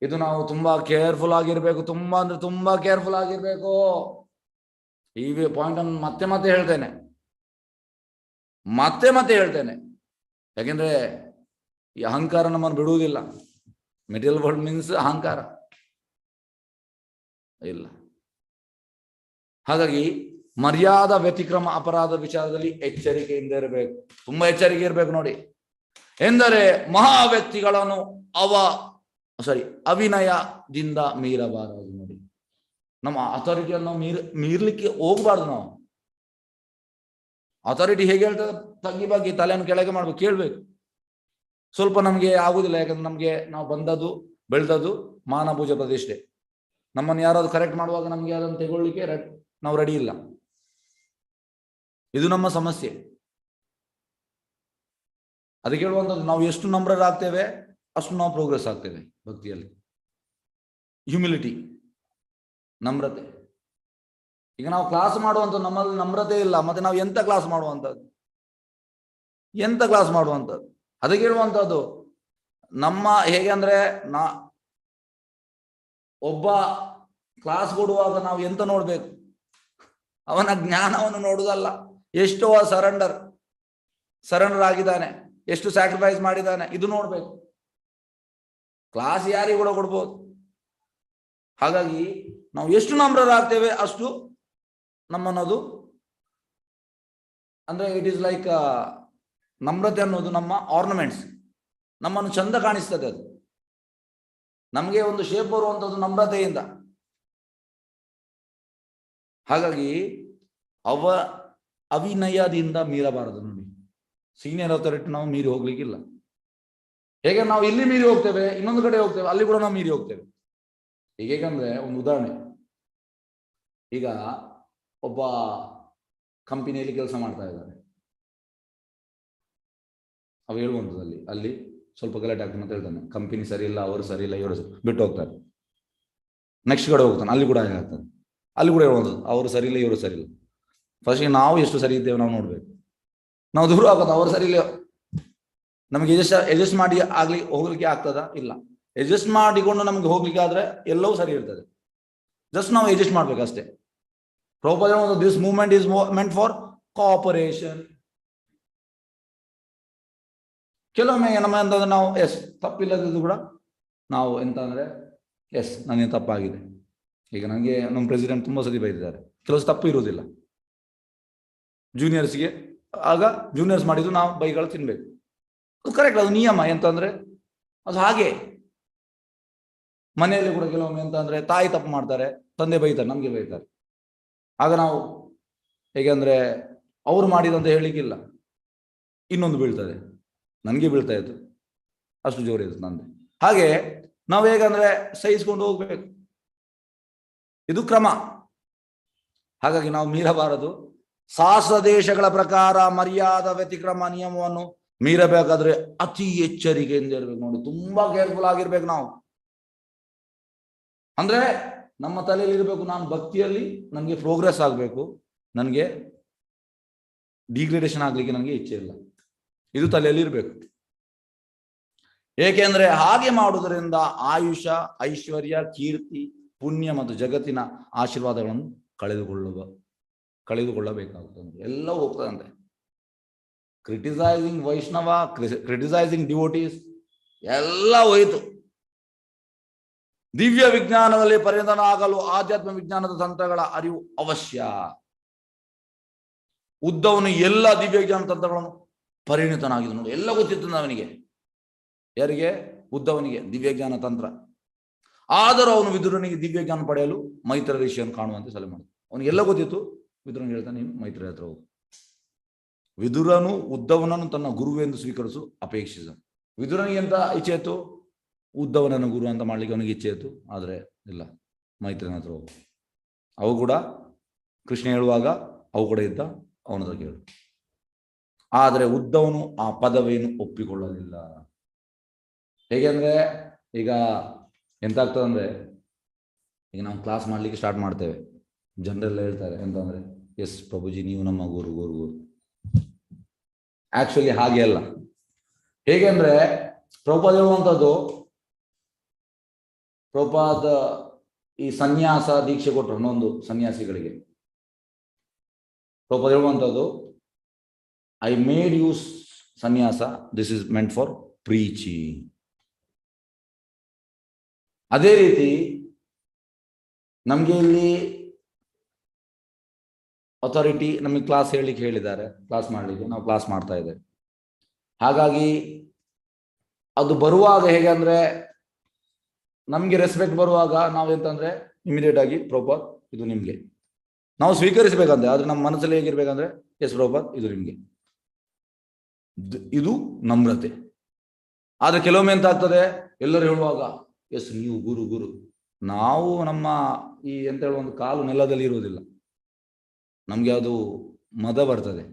ಇದು ನಾವು ತುಂಬಾ ಕೇರ್ಫುಲ್ ಆಗಿರ್ಬೇಕು, ತುಂಬಾ ಕೇರ್ಫುಲ್ ಆಗಿರ್ಬೇಕು. ಈ ಪಾಯಿಂಟ್ ಅನ್ನು ಮತ್ತೆ ಹೇಳ್ತೇನೆ, ಯಾಕೆಂದ್ರೆ ಈ ಅಹಂಕಾರ ನಮ್ಮನ್ನು ಬಿಡುವುದಿಲ್ಲ. ಮೆಟೀರಿಯಲ್ ವರ್ಲ್ಡ್ ಮೀನ್ಸ್ ಅಹಂಕಾರ ಇಲ್ಲ. ಹಾಗಾಗಿ ಮರ್ಯಾದಾ ವ್ಯತಿಕ್ರಮ ಅಪರಾಧ ವಿಚಾರದಲ್ಲಿ ಎಚ್ಚರಿಕೆಯಿಂದ ಇರಬೇಕು, ತುಂಬಾ ಎಚ್ಚರಿಕೆ ಇರಬೇಕು. ನೋಡಿ, ಎಂದರೆ ಮಹಾ ವ್ಯಕ್ತಿಗಳನ್ನು ಅವಿನಯದಿಂದ ಮೀರಬಾರದು. ನೋಡಿ, ನಮ್ಮ ಅಥಾರಿಟಿಯನ್ನು ಮೀರ್ಲಿಕ್ಕೆ ಹೋಗ್ಬಾರ್ದು. ನಾವು ಅಥಾರಿಟಿ ಹೇಗೆ ಹೇಳ್ತದೆ, ತಗ್ಗಿ ತಲೆಯನ್ನು ಕೆಳಗೆ ಮಾಡ್ಬೇಕು, ಕೇಳ್ಬೇಕು. ಸ್ವಲ್ಪ ನಮ್ಗೆ ಆಗುದಿಲ್ಲ, ಯಾಕಂದ್ರೆ ನಾವು ಬಂದದ್ದು ಬೆಳೆದದ್ದು ಮಾನ ಪೂಜೆ ಪ್ರತಿಷ್ಠೆ. ನಮ್ಮನ್ನು ಯಾರಾದ್ರು ಕರೆಕ್ಟ್ ಮಾಡುವಾಗ ನಮ್ಗೆ ಅದನ್ನು ತೆಗೊಳ್ಳಿಕ್ಕೆ ನಾವು ರೆಡಿ ಇಲ್ಲ. ಇದು ನಮ್ಮ ಸಮಸ್ಯೆ. ಅದಕ್ಕೆ ಹೇಳುವಂಥದ್ದು, ನಾವು ಎಷ್ಟು ನಮ್ರರಾಗ್ತೇವೆ ಅಷ್ಟು ನಾವು ಪ್ರೋಗ್ರೆಸ್ ಆಗ್ತೇವೆ ಭಕ್ತಿಯಲ್ಲಿ. ಹ್ಯೂಮಿಲಿಟಿ, ನಮ್ರತೆ. ಈಗ ನಾವು ಕ್ಲಾಸ್ ಮಾಡುವಂಥದ್ದು ನಮ್ಮಲ್ಲಿ ನಮ್ರತೆ ಇಲ್ಲ, ಮತ್ತೆ ನಾವು ಎಂತ ಕ್ಲಾಸ್ ಮಾಡುವಂಥದ್ದು? ಅದಕ್ಕೆ ಹೇಳುವಂಥದ್ದು, ನಮ್ಮ ಹೇಗೆ ಅಂದ್ರೆ ಒಬ್ಬ ಕ್ಲಾಸ್ ಕೊಡುವಾಗ ನಾವು ಎಂತ ನೋಡ್ಬೇಕು? ಅವನ ಜ್ಞಾನವನ್ನು ನೋಡುವುದಲ್ಲ, ಎಷ್ಟು ಸರೆಂಡರ್ ಆಗಿದ್ದಾನೆ, ಎಷ್ಟು ಸ್ಯಾಕ್ರಿಫೈಸ್ ಮಾಡಿದ್ದಾನೆ, ಇದು ನೋಡ್ಬೇಕು. ಕ್ಲಾಸ್ ಯಾರಿಗೂ ಕೂಡ ಕೊಡ್ಬೋದು. ಹಾಗಾಗಿ ನಾವು ಎಷ್ಟು ನಮ್ರರಾಗ್ತೇವೆ ಅಷ್ಟು ನಮ್ಮನ್ನೋದು, ಅಂದ್ರೆ ಇಟ್ ಈಸ್ ಲೈಕ್ ನಮ್ರತೆ ಅನ್ನೋದು ನಮ್ಮ ಆರ್ನಮೆಂಟ್ಸ್, ನಮ್ಮನ್ನು ಚಂದ ಕಾಣಿಸ್ತದೆ. ಅದು ನಮಗೆ ಒಂದು ಶೇಪ್ ಬರುವಂಥದ್ದು ನಮ್ರತೆಯಿಂದ. ಹಾಗಾಗಿ ಅವಿನಯದಿಂದ ಮೀರಬಾರದು. ನೋಡಿ, ಸೀನಿಯರ್ ಅಥಾರಿಟಿ ನಾವು ಮೀರಿ ಹೋಗ್ಲಿಕ್ಕಿಲ್ಲ. ಹೇಗೆ ನಾವು ಇಲ್ಲಿ ಮೀರಿ ಹೋಗ್ತೇವೆ, ಇನ್ನೊಂದು ಕಡೆ ಹೋಗ್ತೇವೆ, ಅಲ್ಲಿ ಕೂಡ ನಾವು ಮೀರಿ ಹೋಗ್ತೇವೆ. ಹೇಗಂದ್ರೆ ಒಂದು ಉದಾಹರಣೆ, ಈಗ ಒಬ್ಬ ಕಂಪನಿಯಲ್ಲಿ ಕೆಲಸ ಮಾಡ್ತಾ ಇದ್ದಾರೆ. ಅವು ಹೇಳುವಂಥದ್ದು ಅಲ್ಲಿ ಸ್ವಲ್ಪ ಗಲಾಟೆ ಆಗ್ತಾನೆ ಅಂತ ಹೇಳ್ತಾನೆ, ಕಂಪನಿ ಸರಿ ಇಲ್ಲ, ಅವರು ಸರಿ ಇಲ್ಲ, ಇವರು ಬಿಟ್ಟು ಹೋಗ್ತಾರೆ. ನೆಕ್ಸ್ಟ್ ಕಡೆ ಹೋಗ್ತಾನೆ, ಅಲ್ಲಿ ಕೂಡ ಆಗ್ತಾನೆ. ಅಲ್ಲಿ ಕೂಡ ಹೇಳುವಂಥದ್ದು, ಅವರು ಸರಿ ಇಲ್ಲ, ಇವರು ಸರಿ ಇಲ್ಲ. ಫಸ್ಟ್ ನಾವು ಎಷ್ಟು ಸರಿ ಇದ್ದೇವೆ ನಾವು ನೋಡ್ಬೇಕು. ನಾವು ದೂರ ಆಗೋದು, ಅವರು ಸರಿ ಇಲ್ಲ, ನಮಗೆ ಅಡ್ಜಸ್ಟ್ ಮಾಡಿ ಹೋಗ್ಲಿಕ್ಕೆ ಆಗ್ತದ? ಇಲ್ಲ. ಅಡ್ಜಸ್ಟ್ ಮಾಡಿಕೊಂಡು ನಮ್ಗೆ ಹೋಗ್ಲಿಕ್ಕೆ ಆದ್ರೆ ಎಲ್ಲವೂ ಸರಿ ಇರ್ತದೆ. ಜಸ್ಟ್ ನಾವು ಅಡ್ಜಸ್ಟ್ ಮಾಡ್ಬೇಕು ಅಷ್ಟೇ. Prabhupada this movement is meant for cooperation. ಕೆಲವೊಮ್ಮೆ ನಮ್ಮ ಅಂತಂದ್ರೆ ನಾವು ತಪ್ಪಿಲ್ಲದಿದ್ದು ಕೂಡ ನಾವು ಎಂತ ಅಂದ್ರೆ ನನಗೆ ತಪ್ಪಾಗಿದೆ. ಈಗ ನನಗೆ ನಮ್ಮ ಪ್ರೆಸಿಡೆಂಟ್ ತುಂಬಾ ಸತಿ ಬೈದಿದ್ದಾರೆ, ಕೆಲವು ತಪ್ಪು ಇರುವುದಿಲ್ಲ ಜೂನಿಯರ್ಸ್ಗೆ. ಆಗ ಜೂನಿಯರ್ಸ್ ಮಾಡಿದ್ದು ನಾವು ಬೈಗಳು ತಿನ್ಬೇಕು, ಅದು ಕರೆಕ್ಟ್, ಅದು ನಿಯಮ. ಎಂತಂದ್ರೆ ಅದು ಹಾಗೆ. ಮನೆಯಲ್ಲಿ ಕೂಡ ಕೆಲವೊಮ್ಮೆ ಎಂತ ಅಂದ್ರೆ ತಾಯಿ ತಪ್ಪು ಮಾಡ್ತಾರೆ, ತಂದೆ ಬೈತಾರೆ, ನಮ್ಗೆ ಬೈತಾರೆ. ಆಗ ನಾವು ಹೇಗೆ ಅಂದ್ರೆ ಅವ್ರು ಮಾಡಿದಂತ ಹೇಳಿಕ್ಕಿಲ್ಲ, ಇನ್ನೊಂದು ಬೀಳ್ತದೆ, ನನಗೆ ಬೀಳ್ತಾ ಇತ್ತು, ಅಷ್ಟು ಜೋರಿತ್ತು ನಂದೆ. ಹಾಗೆ ನಾವು ಹೇಗಂದ್ರೆ ಸಹಿಸ್ಕೊಂಡು ಹೋಗ್ಬೇಕು, ಇದು ಕ್ರಮ. ಹಾಗಾಗಿ ನಾವು ಮೀರಬಾರದು. ಶಾಸ್ತ್ರ ದೇಶಗಳ ಪ್ರಕಾರ ಮರ್ಯಾದಾ ವ್ಯತಿಕ್ರಮ ನಿಯಮವನ್ನು ಮೀರಬೇಕಾದ್ರೆ ಅತಿ ಎಚ್ಚರಿಕೆಯಿಂದ ಇರ್ಬೇಕು. ನೋಡಿ, ತುಂಬಾ ಕೇರ್ಫುಲ್ ಆಗಿರ್ಬೇಕು ನಾವು. ಅಂದ್ರೆ ನಮ್ಮ ತಲೆಯಲ್ಲಿ ಇರಬೇಕು, ನಾನು ಭಕ್ತಿಯಲ್ಲಿ ನನಗೆ ಪ್ರೋಗ್ರೆಸ್ ಆಗಬೇಕು, ನನಗೆ ಡಿಗ್ರೇಡೇಷನ್ ಆಗ್ಲಿಕ್ಕೆ ನನಗೆ ಇಚ್ಛೆ ಇಲ್ಲ, ಇದು ತಲೆಯಲ್ಲಿ ಇರಬೇಕು. ಏಕೆಂದ್ರೆ ಹಾಗೆ ಮಾಡುವುದರಿಂದ ಆಯುಷ, ಐಶ್ವರ್ಯ, ಕೀರ್ತಿ, ಪುಣ್ಯ ಮತ್ತು ಜಗತ್ತಿನ ಆಶೀರ್ವಾದಗಳನ್ನು ಕಳೆದುಕೊಳ್ಳಬೇಕಾಗುತ್ತದೆ. ಎಲ್ಲ ಹೋಗ್ತದಂತೆ. ಕ್ರಿಟಿಸೈಸಿಂಗ್ ವೈಷ್ಣವ, ಕ್ರಿಟಿಸೈಸಿಂಗ್ ಡಿವೋಟೀಸ್ ಎಲ್ಲ ಹೋಯಿತು. ದಿವ್ಯ ವಿಜ್ಞಾನದಲ್ಲಿ ಪರಿಣತನಾಗಲು ಆಧ್ಯಾತ್ಮ ವಿಜ್ಞಾನದ ತಂತ್ರಗಳ ಅರಿವು ಅವಶ್ಯ. ಉದ್ದವನು ಎಲ್ಲ ದಿವ್ಯ ವಿಜ್ಞಾನ ತಂತ್ರಗಳನ್ನು ಪರಿಣಿತನಾಗಿದ್ದು. ನೋಡಿ, ಎಲ್ಲ ಗೊತ್ತಿತ್ತು ಅವನಿಗೆ. ಯಾರಿಗೆ? ಉದ್ದವನಿಗೆ ದಿವ್ಯಜ್ಞಾನ ತಂತ್ರ. ಆದರೂ ಅವನು ವಿದುರನಿಗೆ ದಿವ್ಯಜ್ಞಾನ ಪಡೆಯಲು ಮೈತ್ರ ಋಷಿಯನ್ನು ಕಾಣುವಂತೆ ಸಲಹೆ ಮಾಡಿದ. ಅವನಿಗೆಲ್ಲ ಗೊತ್ತಿತ್ತು. ವಿದುರನಿಗೆ ಹೇಳ್ತಾನೆ, ನೀನು ಮೈತ್ರ ಹತ್ರ ಹೋಗು. ವಿದುರನು ಉದ್ದವನನ್ನು ತನ್ನ ಗುರುವೆಂದು ಸ್ವೀಕರಿಸು ಅಪೇಕ್ಷಿಸ. ವಿದುರನಿಗೆ ಎಂತ ಇಚ್ಛೆ ಇತ್ತು? ಉದ್ದವನನ್ನು ಗುರು ಅಂತ ಮಾಡ್ಲಿಕ್ಕೆ ಅವನಿಗೆ ಇಚ್ಛೆ ಇತ್ತು. ಆದರೆ ಇಲ್ಲ, ಮೈತ್ರನ ಹತ್ರ ಹೋಗು. ಅವು ಕೂಡ ಕೃಷ್ಣ ಹೇಳುವಾಗ ಅವು ಕೂಡ ಇದ್ದ, ಅವನ ಹತ್ರ ಕೇಳು. ಆದರೆ ಉದ್ದವನು ಆ ಪದವಿಯನ್ನು ಒಪ್ಪಿಕೊಳ್ಳಲಿಲ್ಲ. ಹೇಗೆ ಅಂದ್ರೆ, ಈಗ ಎಂತ ಆಗ್ತದಂದ್ರೆ, ಈಗ ನಾವು ಕ್ಲಾಸ್ ಮಾಡ್ಲಿಕ್ಕೆ ಸ್ಟಾರ್ಟ್ ಮಾಡ್ತೇವೆ, ಜನರೆಲ್ಲ ಹೇಳ್ತಾರೆ ಎಂತಂದ್ರೆ, ಎಸ್ ಪ್ರಭುಜಿ, ನೀವು ನಮ್ಮ ಗುರು ಗುರು ಗುರು. ಆಕ್ಚುಲಿ ಹಾಗೆ ಅಲ್ಲ. ಹೇಗೆ ಅಂದ್ರೆ, ಪ್ರಭುಪಾದ ಹೇಳುವಂಥದ್ದು, ಪ್ರಭುಪಾದ ಈ ಸನ್ಯಾಸ ದೀಕ್ಷೆ ಕೊಟ್ಟರು ಹನ್ನೊಂದು ಸನ್ಯಾಸಿಗಳಿಗೆ. ಪ್ರಭುಪಾದ ಹೇಳುವಂಥದ್ದು, ಐ ಮೇಡ್ ಯೂಸ್ ಸನ್ಯಾಸ, this is meant for preaching. ಅದೇ ರೀತಿ ನಮ್ಗೆ ಇಲ್ಲಿ ಅಥಾರಿಟಿ ನಮಗೆ ಕ್ಲಾಸ್ ಹೇಳಲಿಕ್ಕೆ ಹೇಳಿದ್ದಾರೆ, ಕ್ಲಾಸ್ ಮಾಡಲಿಕ್ಕೆ ನಾವು ಕ್ಲಾಸ್ ಮಾಡ್ತಾ ಇದ್ದೇವೆ. ಹಾಗಾಗಿ ಅದು ಬರುವಾಗ ಹೇಗೆ ಅಂದ್ರೆ, ನಮ್ಗೆ ರೆಸ್ಪೆಕ್ಟ್ ಬರುವಾಗ ನಾವು ಎಂತಂದ್ರೆ ಇಮಿಡಿಯೇಟ್ ಆಗಿ ಪ್ರಭುಪಾದ್ ಇದು ನಿಮ್ಗೆ ನಾವು ಸ್ವೀಕರಿಸಬೇಕಂದ್ರೆ, ಆದ್ರೆ ನಮ್ಮ ಮನಸ್ಸಲ್ಲಿ ಹೇಗಿರ್ಬೇಕಂದ್ರೆ, ಎಸ್ ಪ್ರಭುಪಾದ್ ಇದು ನಿಮ್ಗೆ, ಇದು ನಮ್ರತೆ. ಆದ್ರೆ ಕೆಲವೊಮ್ಮೆ ಎಂತ ಆಗ್ತದೆ, ಎಲ್ಲರೂ ಹೇಳುವಾಗ ಎಸ್ ನೀವು ಗುರು ಗುರು. ನಾವು ನಮ್ಮ ಈ ಎಂತ ಹೇಳುವ ಒಂದು ಕಾಲು ನೆಲದಲ್ಲಿ ಇರುವುದಿಲ್ಲ, ನಮ್ಗೆ ಅದು ಮದ ಬರ್ತದೆ.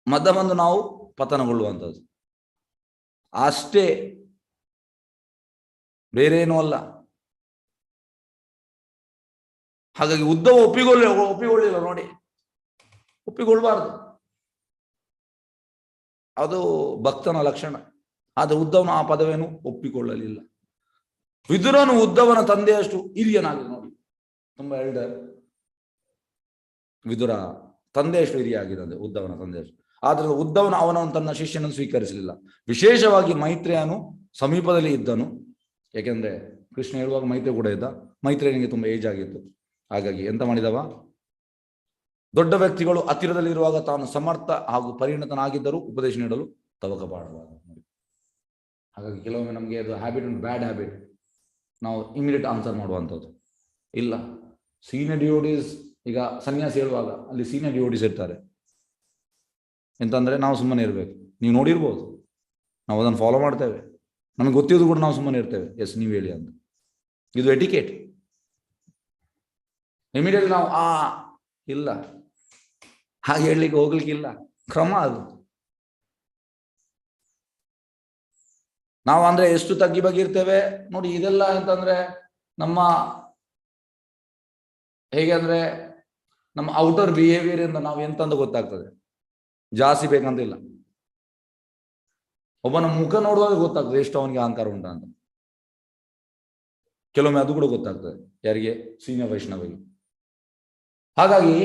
ಮದ ಬಂದು ನಾವು ಪತನಗೊಳ್ಳುವಂಥದ್ದು ಅಷ್ಟೇ, ಬೇರೆ ಏನೂ ಅಲ್ಲ. ಹಾಗಾಗಿ ಉದ್ದವ ಒಪ್ಪಿಕೊಳ್ಳಿಲ್ಲ ನೋಡಿ, ಒಪ್ಪಿಕೊಳ್ಬಾರ್ದು, ಅದು ಭಕ್ತನ ಲಕ್ಷಣ. ಆದ್ರೆ ಉದ್ದವನು ಆ ಪದವೇನು ಒಪ್ಪಿಕೊಳ್ಳಲಿಲ್ಲ. ವಿದುರನು ಉದ್ದವನ ತಂದೆಯಷ್ಟು ಹಿರಿಯನಾಗಿ ನೋಡಿ, ತುಂಬಾ ಎಲ್ಡರ್. ವಿದುರ ತಂದೆಯಷ್ಟು ಹಿರಿಯ ಆಗಿದ್ದಂತೆ, ಉದ್ದವನ ತಂದೆಯಷ್ಟು. ಆದ್ರೆ ಉದ್ದವನ ಅವನನ್ನು ತನ್ನ ಶಿಷ್ಯನನ್ನು ಸ್ವೀಕರಿಸಲಿಲ್ಲ. ವಿಶೇಷವಾಗಿ ಮೈತ್ರೇಯನು ಸಮೀಪದಲ್ಲಿ ಇದ್ದನು. ಯಾಕೆಂದ್ರೆ ಕೃಷ್ಣ ಹೇಳುವಾಗ ಮೈತ್ರಿ ಕೂಡ ಇದ್ದ. ಮೈತ್ರೇಯನಿಗೆ ತುಂಬಾ ಏಜ್ ಆಗಿತ್ತು. ಹಾಗಾಗಿ ಎಂತ ಮಾಡಿದವ, ದೊಡ್ಡ ವ್ಯಕ್ತಿಗಳು ಹತ್ತಿರದಲ್ಲಿರುವಾಗ ತಾನು ಸಮರ್ಥ ಹಾಗೂ ಪರಿಣತನಾಗಿದ್ದರೂ ಉಪದೇಶ ನೀಡಲು ತವಕ ಮಾಡಬಾರದು. ಹಾಗಾಗಿ ಕೆಲವೊಮ್ಮೆ ನಮಗೆ ಅದು ಹ್ಯಾಬಿಟ್ ಉಂಟು, ಬ್ಯಾಡ್ ಹ್ಯಾಬಿಟ್, ನಾವು ಇಮಿಡಿಯೇಟ್ ಆನ್ಸರ್ ಮಾಡುವಂಥದ್ದು ಇಲ್ಲ. ಸೀನಿಯರ್ ಡಿವೋಟೀಸ್, ಈಗ ಸನ್ಯಾಸಿ ಹೇಳುವಾಗ ಅಲ್ಲಿ ಸೀನಿಯರ್ ಡಿವೋಟೀಸ್ ಇರ್ತಾರೆ. ಎಂತಂದ್ರೆ ನಾವು ಸುಮ್ಮನೆ ಇರಬೇಕು. ನೀವು ನೋಡಿರ್ಬೋದು, ನಾವು ಅದನ್ನು ಫಾಲೋ ಮಾಡ್ತೇವೆ, ನಮಗೆ ಗೊತ್ತಿದ್ದು ಕೂಡ ನಾವು ಸುಮ್ಮನೆ ಇರ್ತೇವೆ. ಎಸ್ ನೀವು ಹೇಳಿ ಅಂತ, ಇದು ಎಟಿಕೇಟ್. ಇಮಿಡಿಯೇಟ್ ನಾವು ಇಲ್ಲ, ಹಾಗೆ ಹೇಳಲಿಕ್ಕೆ ಹೋಗ್ಲಿಕ್ಕಿಲ್ಲ, ಕ್ರಮ ಅದು. ನಾವು ಅಂದ್ರೆ ಎಷ್ಟು ತಗ್ಗಿ ಬಗ್ಗಿರ್ತೇವೆ ನೋಡಿ. ಇದೆಲ್ಲ ಅಂತಂದ್ರೆ ನಮ್ಮ ಹೇಗೆ ಅಂದ್ರೆ ನಮ್ಮ ಔಟರ್ ಬಿಹೇವಿಯರ್ ಇಂದ ನಾವು ಎಂತಂತ ಗೊತ್ತಾಗ್ತದೆ. ಜಾಸ್ತಿ ಬೇಕಂತಿಲ್ಲ, ಒಬ್ಬನ ಮುಖ ನೋಡುವಾಗ ಗೊತ್ತಾಗ್ತದೆ ಎಷ್ಟು ಅವನಿಗೆ ಅಹಂಕಾರ ಉಂಟ ಅಂತ. ಕೆಲವೊಮ್ಮೆ ಅದು ಕೂಡ ಗೊತ್ತಾಗ್ತದೆ ಯಾರಿಗೆ, ಸೀನಿಯರ್ ವೈಷ್ಣವಿಗೆ. ಹಾಗಾಗಿ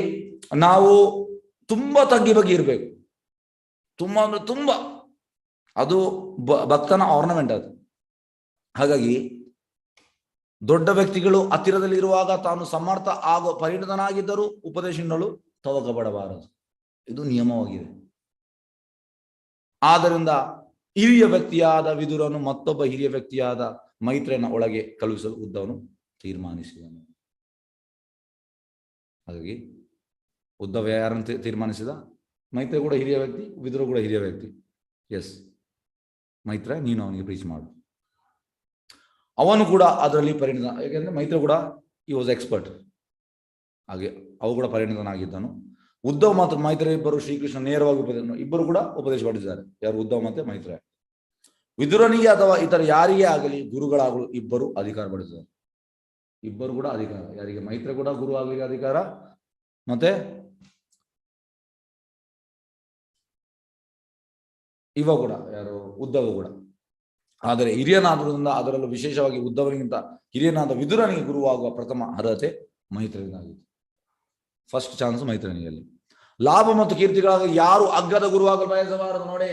ನಾವು ತುಂಬಾ ತಗ್ಗಿ ಬಗ್ಗೆ ಇರಬೇಕು, ತುಂಬಾ ಅಂದ್ರೆ ತುಂಬಾ. ಅದು ಭಕ್ತನ ಆರ್ನಮೆಂಟ್ ಅದು. ಹಾಗಾಗಿ ದೊಡ್ಡ ವ್ಯಕ್ತಿಗಳು ಹತ್ತಿರದಲ್ಲಿ ಇರುವಾಗ ತಾನು ಸಮರ್ಥ ಆಗೋ ಪರಿಣತನಾಗಿದ್ದರೂ ಉಪದೇಶ ನೀಡಲು ತವಕ ಪಡಬಾರದು, ಇದು ನಿಯಮವಾಗಿದೆ. ಆದ್ದರಿಂದ ಹಿರಿಯ ವ್ಯಕ್ತಿಯಾದ ವಿದುರನು ಮತ್ತೊಬ್ಬ ಹಿರಿಯ ವ್ಯಕ್ತಿಯಾದ ಮೈತ್ರೇಯನ ಒಳಗೆ ಕಳುಹಿಸಲು ಉದ್ದವನು ತೀರ್ಮಾನಿಸಿದನು. ಹಾಗಾಗಿ ಉದ್ದವ ಯಾರನ್ನು ತೀರ್ಮಾನಿಸಿದ? ಮೈತ್ರೇಯ ಕೂಡ ಹಿರಿಯ ವ್ಯಕ್ತಿ, ವಿದುರ ಕೂಡ ಹಿರಿಯ ವ್ಯಕ್ತಿ. ಎಸ್, ಮೈತ್ರೇಯ ನೀನು ಅವನಿಗೆ ಪ್ರೀಚ್ ಮಾಡು. ಅವನು ಕೂಡ ಅದರಲ್ಲಿ ಪರಿಣಿತ, ಯಾಕೆಂದ್ರೆ ಮೈತ್ರೇಯ ಕೂಡ ಈ ವಾಸ್ ಎಕ್ಸ್ಪರ್ಟ್. ಹಾಗೆ ಅವು ಕೂಡ ಪರಿಣಿತನಾಗಿದ್ದನು. ಉದ್ದವ್ ಮತ್ತು ಮೈತ್ರೇಯ ಇಬ್ಬರು ಶ್ರೀಕೃಷ್ಣ ನೇರವಾಗಿ ಇಬ್ಬರು ಕೂಡ ಉಪದೇಶ ಪಡಿಸಿದ್ದಾರೆ. ಯಾರು? ಉದ್ದವ್ ಮತ್ತೆ ಮೈತ್ರೇಯ. ವಿದುರನಿಗೆ ಅಥವಾ ಇತರ ಯಾರಿಗೇ ಆಗಲಿ ಗುರುಗಳಾಗಲು ಇಬ್ಬರು ಅಧಿಕಾರ ಪಡಿಸಿದ್ದಾರೆ. ಇಬ್ಬರು ಕೂಡ ಅಧಿಕಾರ. ಯಾರಿಗೆ? ಮೈತ್ರೇಯ ಕೂಡ ಗುರು ಆಗ್ಲಿಕ್ಕೆ ಅಧಿಕಾರ, ಮತ್ತೆ ಇವ ಕೂಡ, ಯಾರು? ಉದ್ದವ ಕೂಡ. ಆದರೆ ಹಿರಿಯನಾದ್ರಿಂದ, ಅದರಲ್ಲೂ ವಿಶೇಷವಾಗಿ ಉದ್ದವನಿಗಿಂತ ಹಿರಿಯನಾದ ವಿದುರನಿಗೆ ಗುರುವಾಗುವ ಪ್ರಥಮ ಅರ್ಹತೆ ಮೈತ್ರೇಯನಾಗಿತ್ತು. First chance ಮೈತ್ರೇಯನಿಗೆ. ಲಾಭ ಮತ್ತು ಕೀರ್ತಿಗಳಾಗ ಯಾರು ಅಗ್ಗದ ಗುರುವಾಗಲು ಬಯಸಬಾರದು ನೋಡಿ.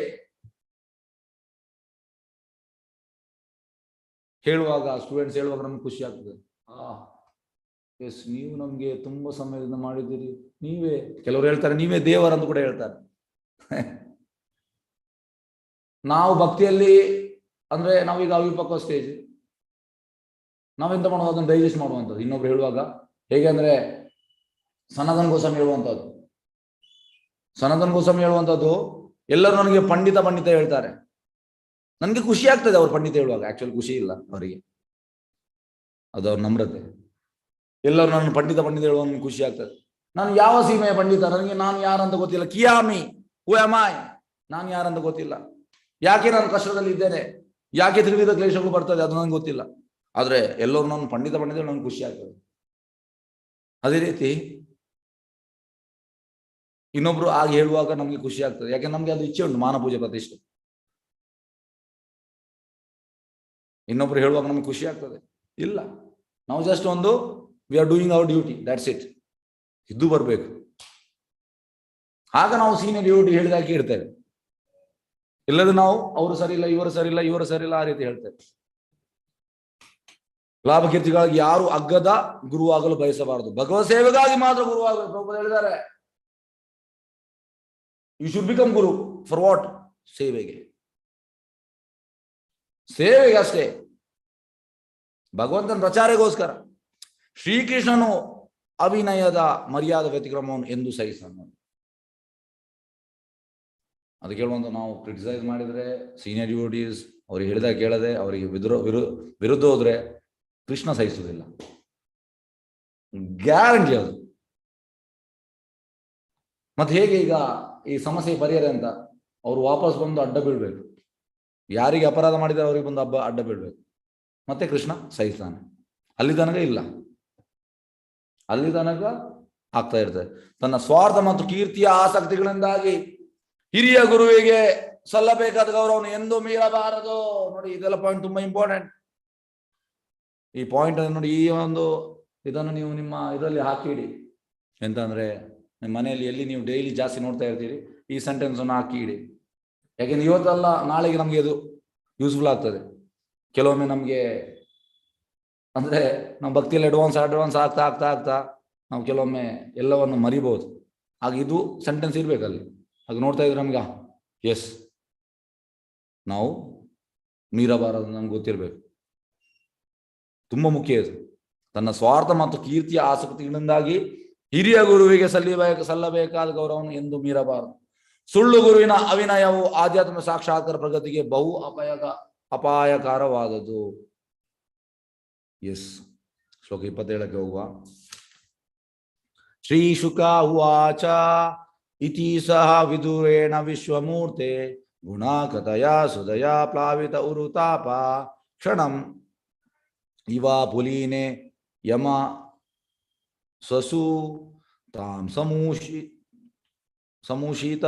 ಹೇಳುವಾಗ ಸ್ಟೂಡೆಂಟ್ಸ್ ಹೇಳುವಾಗ ನಮ್ಗೆ ಖುಷಿ ಆಗ್ತದೆ. ಎಸ್, ನೀವು ನಮ್ಗೆ ತುಂಬಾ ಸಮಯದಿಂದ ಮಾಡಿದ್ದೀರಿ, ನೀವೇ, ಕೆಲವರು ಹೇಳ್ತಾರೆ ನೀವೇ ದೇವರಂತ ಕೂಡ ಹೇಳ್ತಾರೆ. ನಾವು ಭಕ್ತಿಯಲ್ಲಿ ಅಂದ್ರೆ ನಾವೀಗ ಅವಿಪಕ್ವ ಸ್ಟೇಜ್, ನಾವೆಂತ ಮಾಡುವ ಅದನ್ನು ಡೈಜೆಸ್ಟ್ ಮಾಡುವಂಥದ್ದು. ಇನ್ನೊಬ್ರು ಹೇಳುವಾಗ ಹೇಗೆ ಅಂದ್ರೆ ಸನಾತನ್ ಗೋಸ್ವಾಮಿ ಹೇಳುವಂಥದ್ದು, ಸನಾತನ್ ಗೋಸ್ವಾಮಿ ಹೇಳುವಂಥದ್ದು, ಎಲ್ಲರೂ ನನಗೆ ಪಂಡಿತ ಪಂಡಿತ ಹೇಳ್ತಾರೆ, ನನಗೆ ಖುಷಿ ಆಗ್ತದೆ ಅವ್ರು ಪಂಡಿತ ಹೇಳುವಾಗ. ಆಕ್ಚುಲಿ ಖುಷಿ ಇಲ್ಲ ಅವರಿಗೆ, ಅದು ಅವ್ರ ನಮ್ರತೆ. ಎಲ್ಲರೂ ನನ್ನ ಪಂಡಿತ ಪಂಡಿತ ಹೇಳುವಾಗ ಖುಷಿ ಆಗ್ತದೆ. ನಾನು ಯಾವ ಸೀಮೆಯ ಪಂಡಿತ, ನನಗೆ ನಾನು ಯಾರಂತ ಗೊತ್ತಿಲ್ಲ. ಕಿಯಾಮಿ ಹೂ ಆಮ್ ಐ, ನಾನು ಯಾರಂತ ಗೊತ್ತಿಲ್ಲ. ಯಾಕೆ ನಾನು ಕಷ್ಟದಲ್ಲಿ ಇದ್ದೇನೆ, ಯಾಕೆ ತ್ರಿವಿಧ ಕ್ಲೇಶಗಳು ಬರ್ತದೆ, ಅದು ನನಗೆ ಗೊತ್ತಿಲ್ಲ. ಆದ್ರೆ ಎಲ್ಲರೂ ನಾನು ಪಂಡಿತ ಪಂಡಿತ ನನಗೆ ಖುಷಿ ಆಗ್ತದೆ. ಅದೇ ರೀತಿ ಇನ್ನೊಬ್ರು ಆಗ ಹೇಳುವಾಗ ನಮ್ಗೆ ಖುಷಿ ಆಗ್ತದೆ. ಯಾಕೆ? ನಮ್ಗೆ ಅದು ಇಚ್ಛೆ ಉಂಟು, ಮಾನ ಪೂಜೆ ಪ್ರತಿಷ್ಠೆ. ಇನ್ನೊಬ್ರು ಹೇಳುವಾಗ ನಮ್ಗೆ ಖುಷಿ ಆಗ್ತದೆ. ಇಲ್ಲ, ನಾವು ಜಸ್ಟ್ ಒಂದು we are doing hour duty, that's it. ಇದು ಬರಬೇಕು. ಆಗ ನಾವು ಸೀನಿಯರ್ ಡ್ಯೂಟಿ ಹೇಳಿದಾಗ ಕೇಳ್ತೇವೆ. ಇಲ್ಲದ ನಾವು ಅವರು ಸರಿ ಇಲ್ಲ, ಇವರು ಸರಿ ಇಲ್ಲ, ಇವರು ಸರಿ ಇಲ್ಲ, ಆ ರೀತಿ ಹೇಳ್ತೇವೆ. ಲಾಭ ಕೀರ್ತಿಗಾಗಿ ಯಾರು ಅಗ್ಗದ ಗುರುವಾಗಲು ಬಯಸಬಾರದು, ಭಗವತ್ ಸೇವೆಗಾಗಿ ಮಾತ್ರ ಗುರುವಾಗಲು. ಪ್ರಭುಪಾದ ಹೇಳಿದ್ದಾರೆ, you should become guru for what? ಸೇವೆಗೆ, ಸೇವೆಗೆ ಅಷ್ಟೇ, ಭಗವಂತನ ಪ್ರಚಾರಗೋಸ್ಕರ. ಶ್ರೀಕೃಷ್ಣನು ಅವಿನಯದ ಮರ್ಯಾದ ವ್ಯತಿಕ್ರಮವನ್ನು ಎಂದು ಸಹಿಸನು. ಅದಕ್ಕೆ ಹೇಳುವಂತ, ನಾವು ಕ್ರಿಟಿಸೈಸ್ ಮಾಡಿದ್ರೆ ಸೀನಿಯರ್ ಡಿವೋಟೀಸ್ ಅವ್ರಿಗೆ ಹೇಳಿದಾಗ ಕೇಳದೆ ಅವರಿಗೆ ವಿರುದ್ಧ ಹೋದ್ರೆ ಕೃಷ್ಣ ಸಹಿಸುವುದಿಲ್ಲ, ಗ್ಯಾರಂಟಿ ಅದು. ಮತ್ತೆ ಹೇಗೆ ಈಗ ಈ ಸಮಸ್ಯೆ ಪರಿಹಾರ ಅಂತ? ಅವರು ವಾಪಸ್ ಬಂದು ಅಡ್ಡ ಬೀಳ್ಬೇಕು, ಯಾರಿಗೆ ಅಪರಾಧ ಮಾಡಿದರೆ ಅವರಿಗೆ ಬಂದು ಅಡ್ಡ ಬೀಳ್ಬೇಕು, ಮತ್ತೆ ಕೃಷ್ಣ ಸಹಿಸ್ತಾನೆ. ಅಲ್ಲಿ ತನಕ ಇಲ್ಲ, ಅಲ್ಲಿ ತನಕ ಆಗ್ತಾ ಇರ್ತದೆ. ತನ್ನ ಸ್ವಾರ್ಥ ಮತ್ತು ಕೀರ್ತಿಯ ಆಸಕ್ತಿಗಳಿಂದಾಗಿ ಹಿರಿಯ ಗುರುವಿಗೆ ಸಲ್ಲಬೇಕಾದ ಗೌರವವನ್ನು ಎಂದೂ ಮೀರಬಾರದು. ನೋಡಿ, ಇದೆಲ್ಲ ಪಾಯಿಂಟ್ ತುಂಬಾ ಇಂಪಾರ್ಟೆಂಟ್. ಈ ಪಾಯಿಂಟ್ ನೋಡಿ, ಈ ಒಂದು ಇದನ್ನು ನೀವು ನಿಮ್ಮ ಇದರಲ್ಲಿ ಹಾಕಿಡಿ. ಎಂತಂದ್ರೆ ನಿಮ್ಮ ಮನೆಯಲ್ಲಿ ಎಲ್ಲಿ ನೀವು ಡೈಲಿ ಜಾಸ್ತಿ ನೋಡ್ತಾ ಇರ್ತೀರಿ, ಈ ಸೆಂಟೆನ್ಸ್ ಅನ್ನು ಹಾಕಿ ಇಡಿ. ಯಾಕೆಂದ್ರೆ ಇವತ್ತಲ್ಲ ನಾಳೆಗೆ ನಮ್ಗೆ ಇದು ಯೂಸ್ಫುಲ್ ಆಗ್ತದೆ. ಕೆಲವೊಮ್ಮೆ ನಮ್ಗೆ ಅಂದ್ರೆ ನಾವು ಭಕ್ತಿಯಲ್ಲಿ ಅಡ್ವಾನ್ಸ್ ಆಗ್ತಾ ಆಗ್ತಾ ಆಗ್ತಾ ನಾವು ಕೆಲವೊಮ್ಮೆ ಎಲ್ಲವನ್ನು ಮರಿಬಹುದು. ಆಗ ಇದು ಸೆಂಟೆನ್ಸ್ ಇರ್ಬೇಕಲ್ಲಿ. ಆಗ ನೋಡ್ತಾ ಇದ್ರೆ ನಮ್ಗೆ ಎಸ್, ನಾವು ಮೀರಬಾರದು, ನಮ್ಗೆ ಗೊತ್ತಿರ್ಬೇಕು. ತುಂಬಾ ಮುಖ್ಯ ಇದು. ತನ್ನ ಸ್ವಾರ್ಥ ಮತ್ತು ಕೀರ್ತಿಯ ಆಸಕ್ತಿಗಳಿಂದಾಗಿ ಹಿರಿಯ ಗುರುವಿಗೆ ಸಲ್ಲಬೇಕಾದ ಗೌರವವನ್ನು ಎಂದು ಮೀರಬಾರದು. ಸುಳ್ಳು ಗುರುವಿನ ಅವಿನಯವು ಆಧ್ಯಾತ್ಮ ಸಾಕ್ಷಾತ್ಕಾರ ಪ್ರಗತಿಗೆ ಬಹು ಅಪಾಯಕಾರವಾದದ್ದು. ಎಸ್, ಶ್ಲೋಕ 27ಕ್ಕೆ ಹೋಗುವ. ಶ್ರೀ ಶುಕ ಉವಾಚ ಇತಿ ಸಹ ವಿದುರೇಣ ವಿಶ್ವಮೂರ್ತೆ ಗುಣಾಕತಯ ಸುದಯ ಪ್ಲಾವಿತ ಉರುತಾಪ ಕ್ಷಣಂ ಇವ ಪುಲೀನೆ ಯಮ ಸ್ವಸು ತಾಂ ಸಮೂಷಿತ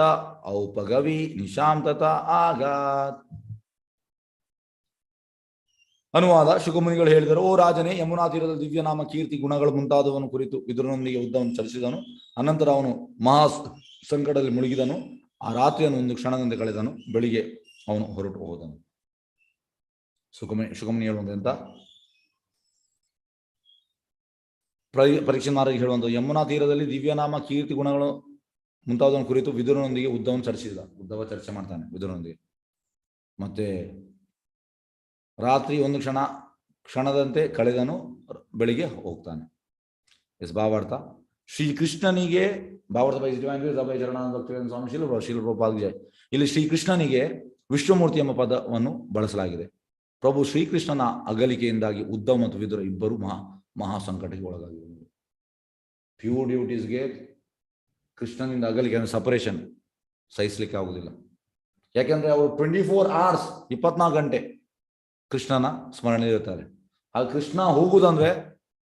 ಔಪಗವಿ ನಿಶಾಂ ತತ ಆಗಾತ್. ಅನುವಾದ. ಶುಕಮುನಿಗಳು ಹೇಳಿದರು, ಓ ರಾಜನೇ, ಯಮುನಾ ತೀರದ ದಿವ್ಯನಾಮ ಕೀರ್ತಿ ಗುಣಗಳು ಮುಂತಾದವನು ಕುರಿತು ವಿದುರನೊಂದಿಗೆ ಯುದ್ಧವನ್ನು ಚರ್ಚಿಸಿದನು. ಅನಂತರ ಅವನು ಮಹಾ ಸಂಕಟದಲ್ಲಿ ಮುಳುಗಿದನು. ಆ ರಾತ್ರಿಯನ್ನು ಒಂದು ಕ್ಷಣದಿಂದ ಕಳೆದನು. ಬೆಳಿಗ್ಗೆ ಅವನು ಹೊರಟು ಹೋದನು. ಶುಕಮುನಿ ಹೇಳುವಂತ ಎಂತ ಪರೀಕ್ಷೆ ಮಾರ್ಗ ಹೇಳುವಂತ, ಯಮುನಾ ತೀರದಲ್ಲಿ ದಿವ್ಯನಾಮ ಕೀರ್ತಿ ಗುಣಗಳು ಮುಂತಾದವನ ಕುರಿತು ವಿದುರನೊಂದಿಗೆ ಉದ್ದವನ್ನು ಚರ್ಚಿಸಿದ. ಉದ್ದವ ಚರ್ಚೆ ಮಾಡ್ತಾನೆ ವಿದುರನೊಂದಿಗೆ. ಮತ್ತೆ ರಾತ್ರಿ ಒಂದು ಕ್ಷಣದಂತೆ ಕಳೆದನು, ಬೆಳಿಗ್ಗೆ ಹೋಗ್ತಾನೆ. ಎಸ್ ಭಾವಾರ್ಥ. ಶ್ರೀಕೃಷ್ಣನಿಗೆ ಭಾವಾರ್ಥ ಸ್ವಾಮಿ ಶಿಲಪ್ರಭುಪಾದ. ಇಲ್ಲಿ ಶ್ರೀಕೃಷ್ಣನಿಗೆ ವಿಶ್ವಮೂರ್ತಿ ಎಂಬ ಪದವನ್ನು ಬಳಸಲಾಗಿದೆ. ಪ್ರಭು ಶ್ರೀಕೃಷ್ಣನ ಅಗಲಿಕೆಯಿಂದಾಗಿ ಉದ್ಧವ್ ಮತ್ತು ವಿದುರ ಇಬ್ಬರು ಮಹಾ ಸಂಕಟಕ್ಕೆ ಒಳಗಾಗಿದ್ದಾರೆ. ಪ್ಯೂರ್ ಡ್ಯೂಟೀಸ್ಗೆ ಕೃಷ್ಣನಿಂದ ಅಗಲಿಕೆ ಅಂದರೆ ಸಪರೇಷನ್ ಸಹಿಸ್ಲಿಕ್ಕೆ ಆಗುದಿಲ್ಲ. ಯಾಕೆಂದ್ರೆ ಅವರು 24 hours 24 ಗಂಟೆ ಕೃಷ್ಣನ ಸ್ಮರಣೆ ಇರ್ತಾರೆ. ಆ ಕೃಷ್ಣ ಹೋಗುವುದಂದ್ರೆ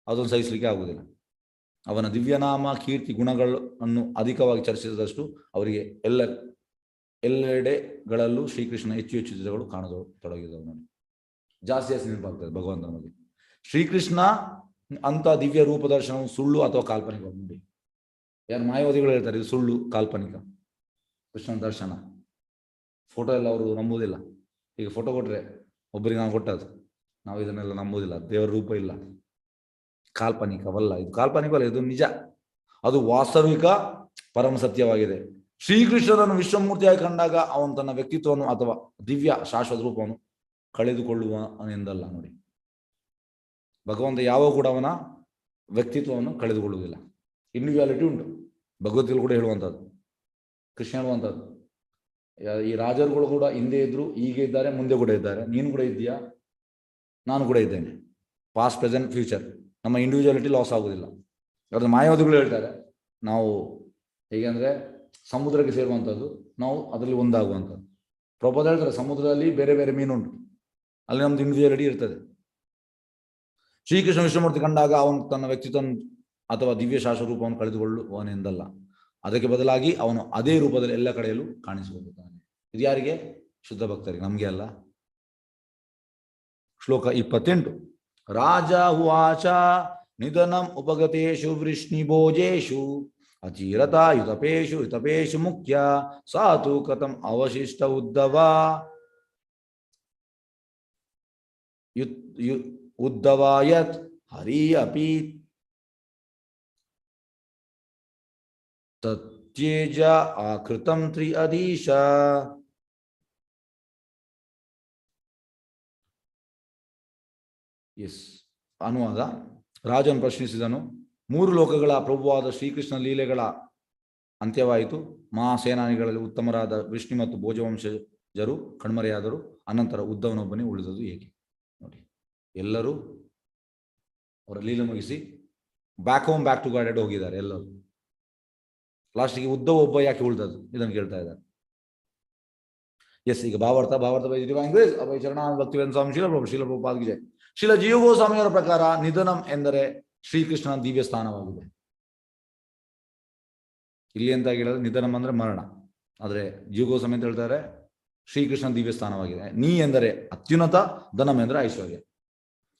ಅದನ್ನು ಸಹಿಸಲಿಕ್ಕೆ ಆಗುವುದಿಲ್ಲ. ಅವನ ದಿವ್ಯನಾಮ ಕೀರ್ತಿ ಗುಣಗಳನ್ನು ಅಧಿಕವಾಗಿ ಚರ್ಚಿಸಿದಷ್ಟು ಅವರಿಗೆ ಎಲ್ಲೆಡೆಗಳಲ್ಲೂ ಶ್ರೀಕೃಷ್ಣ ಹೆಚ್ಚು ಚಿತ್ರಗಳು ಕಾಣತೊಡಗಿದವು. ನೋಡಿ, ಜಾಸ್ತಿ ನೆನಪಾಗ್ತದೆ ಭಗವಂತನ ಬಗ್ಗೆ. ಶ್ರೀಕೃಷ್ಣ ಅಂತ ದಿವ್ಯ ರೂಪ ದರ್ಶನವು ಸುಳ್ಳು ಅಥವಾ ಕಾಲ್ಪನಿಕ. ನೋಡಿ, ಯಾರು ಮಾಯಾವಾದಿಗಳು ಹೇಳ್ತಾರೆ ಇದು ಸುಳ್ಳು, ಕಾಲ್ಪನಿಕ. ಕೃಷ್ಣನ ದರ್ಶನ ಫೋಟೋ ಎಲ್ಲ ಅವರು ನಂಬುವುದಿಲ್ಲ. ಈಗ ಫೋಟೋ ಕೊಟ್ರೆ ಒಬ್ಬರಿಗೆ ನಾವು ಕೊಟ್ಟದ್ದು, ನಾವು ಇದನ್ನೆಲ್ಲ ನಂಬುವುದಿಲ್ಲ. ದೇವರ ರೂಪ ಇಲ್ಲ, ಕಾಲ್ಪನಿಕವಲ್ಲ. ಇದು ಕಾಲ್ಪನಿಕವಲ್ಲ, ಇದು ನಿಜ. ಅದು ವಾಸ್ತವಿಕ ಪರಮ ಸತ್ಯವಾಗಿದೆ. ಶ್ರೀಕೃಷ್ಣನನ್ನು ವಿಶ್ವಮೂರ್ತಿಯಾಗಿ ಕಂಡಾಗ ಅವನು ತನ್ನ ವ್ಯಕ್ತಿತ್ವವನ್ನು ಅಥವಾ ದಿವ್ಯ ಶಾಶ್ವತ ರೂಪವನ್ನು ಕಳೆದುಕೊಳ್ಳುವನೆಂದಲ್ಲ. ನೋಡಿ, ಭಗವಂತ ಯಾವಾಗ ಕೂಡ ಅವನ ವ್ಯಕ್ತಿತ್ವವನ್ನು ಕಳೆದುಕೊಳ್ಳುವುದಿಲ್ಲ. ಇಂಡಿವಿಜುವಾಲಿಟಿ ಉಂಟು. ಭಗವದ್ಗೀತೆ ಕೂಡ ಹೇಳುವಂಥದ್ದು, ಕೃಷ್ಣ ಹೇಳುವಂಥದ್ದು. ಈ ರಾಜರುಗಳು ಕೂಡ ಹಿಂದೆ ಇದ್ರು, ಈಗ ಇದ್ದಾರೆ, ಮುಂದೆ ಕೂಡ ಇದ್ದಾರೆ. ನೀನು ಕೂಡ ಇದ್ದೀಯಾ, ನಾನು ಕೂಡ ಇದ್ದೇನೆ. Past, present, future. ನಮ್ಮ ಇಂಡಿವಿಜುವಾಲಿಟಿ ಲಾಸ್ ಆಗುವುದಿಲ್ಲ. ಅದ್ರ ಮಾಯಾವಾದಿಗಳು ಹೇಳ್ತಾರೆ ನಾವು ಹೇಗೆ ಅಂದರೆ ಸಮುದ್ರಕ್ಕೆ ಸೇರುವಂಥದ್ದು, ನಾವು ಅದರಲ್ಲಿ ಒಂದಾಗುವಂಥದ್ದು. ಪ್ರಭುಪಾದ ಹೇಳ್ತಾರೆ ಸಮುದ್ರದಲ್ಲಿ ಬೇರೆ ಬೇರೆ ಮೀನುಂಟು, ಅಲ್ಲಿ ನಮ್ದು ಇಂಡಿವಿಜುವಾಲಿಟಿ ಇರ್ತದೆ. ಶ್ರೀಕೃಷ್ಣ ವಿಶ್ವಮೂರ್ತಿ ಕಂಡಾಗ ಅವನು ತನ್ನ ವ್ಯಕ್ತಿತ್ವ ಅಥವಾ ದಿವ್ಯ ಶಾಶ್ವತ ರೂಪವನ್ನು ಕಳೆದುಕೊಳ್ಳುವನೆಂದಲ್ಲ. ಅದಕ್ಕೆ ಬದಲಾಗಿ ಅವನು ಅದೇ ರೂಪದಲ್ಲಿ ಎಲ್ಲ ಕಡೆಯಲ್ಲೂ ಕಾಣಿಸಿಕೊಳ್ಳುತ್ತಾನೆ. ಇದು ಯಾರಿಗೆ? ಶುದ್ಧ ಭಕ್ತರಿಗೆ, ನಮಗೆ ಅಲ್ಲ. ಶ್ಲೋಕ 28. ರಾಜ ಉವಾಚ ನಿಧನಂ ಉಪಗತೇಷು ವೃಷ್ಣಿಭೋಜೇಷು ಅಚೀರತ ಯುತಪೇಷು ಮುಖ್ಯ ಸಾತು ಕಥಂ ಅವಶಿಷ್ಟ ಉದ್ಧವ ಉದ್ಧವಾಯತ್ ಹರಿ ಅಪಿ ತತ್ಯೇಜ ಆಕೃತಂ ತ್ರಿ ಅದೀಶ. ಎಸ್, ಅನುವಾದ. ರಾಜನು ಪ್ರಶ್ನಿಸಿದನು, 3 ಲೋಕಗಳ ಪ್ರಭುವಾದ ಶ್ರೀಕೃಷ್ಣ ಲೀಲೆಗಳ ಅಂತ್ಯವಾಯಿತು. ಮಹಾಸೇನಾನಿಗಳಲ್ಲಿ ಉತ್ತಮರಾದ ವಿಷ್ಣು ಮತ್ತು ಭೋಜವಂಶ ಜರು ಕಣ್ಮರೆಯಾದರು, ಅನಂತರ ಉದ್ದವನೊಬ್ಬನೇ ಉಳಿದದು ಏಕೆ? ನೋಡಿ, ಎಲ್ಲರೂ ಅವರ ಲೀಲೆ ಮುಗಿಸಿ ಬ್ಯಾಕ್ ಟು ಗಾಡೆಡ್ ಹೋಗಿದ್ದಾರೆ ಎಲ್ಲರೂ. ಲಾಸ್ಟಿಗೆ ಉದ್ದವ ಒಬ್ಬ ಯಾಕೆ ಉಳಿದದ್ದು ಇದನ್ನು ಕೇಳ್ತಾ ಇದ್ದಾರೆ. ಎಸ್, ಈಗ ಭಾವಾರ್ಥ ಅಭಯ ಚರಣ ಭಕ್ತಿವೇದಾಂತ ಸ್ವಾಮಿ ಶೀಲ ಪ್ರಭುಪಾದ್ಗೆ ಶೀಲ ಜೀವ ಗೋಸ್ವಾಮಿಯವರ ಪ್ರಕಾರ ನಿಧನಂ ಎಂದರೆ ಶ್ರೀಕೃಷ್ಣನ ದಿವ್ಯ ಸ್ಥಾನವಾಗಿದೆ. ಇಲ್ಲಿ ಅಂತ ಹೇಳಿದ್ರೆ ನಿಧನಂ ಅಂದ್ರೆ ಮರಣ, ಆದ್ರೆ ಜೀವ ಗೋಸ್ವಾಮಿ ಅಂತ ಹೇಳ್ತಾರೆ ಶ್ರೀಕೃಷ್ಣನ ದಿವ್ಯ ಸ್ಥಾನವಾಗಿದೆ. ನೀ ಎಂದರೆ ಅತ್ಯುನ್ನತ, ಧನಂ ಎಂದರೆ ಐಶ್ವರ್ಯ.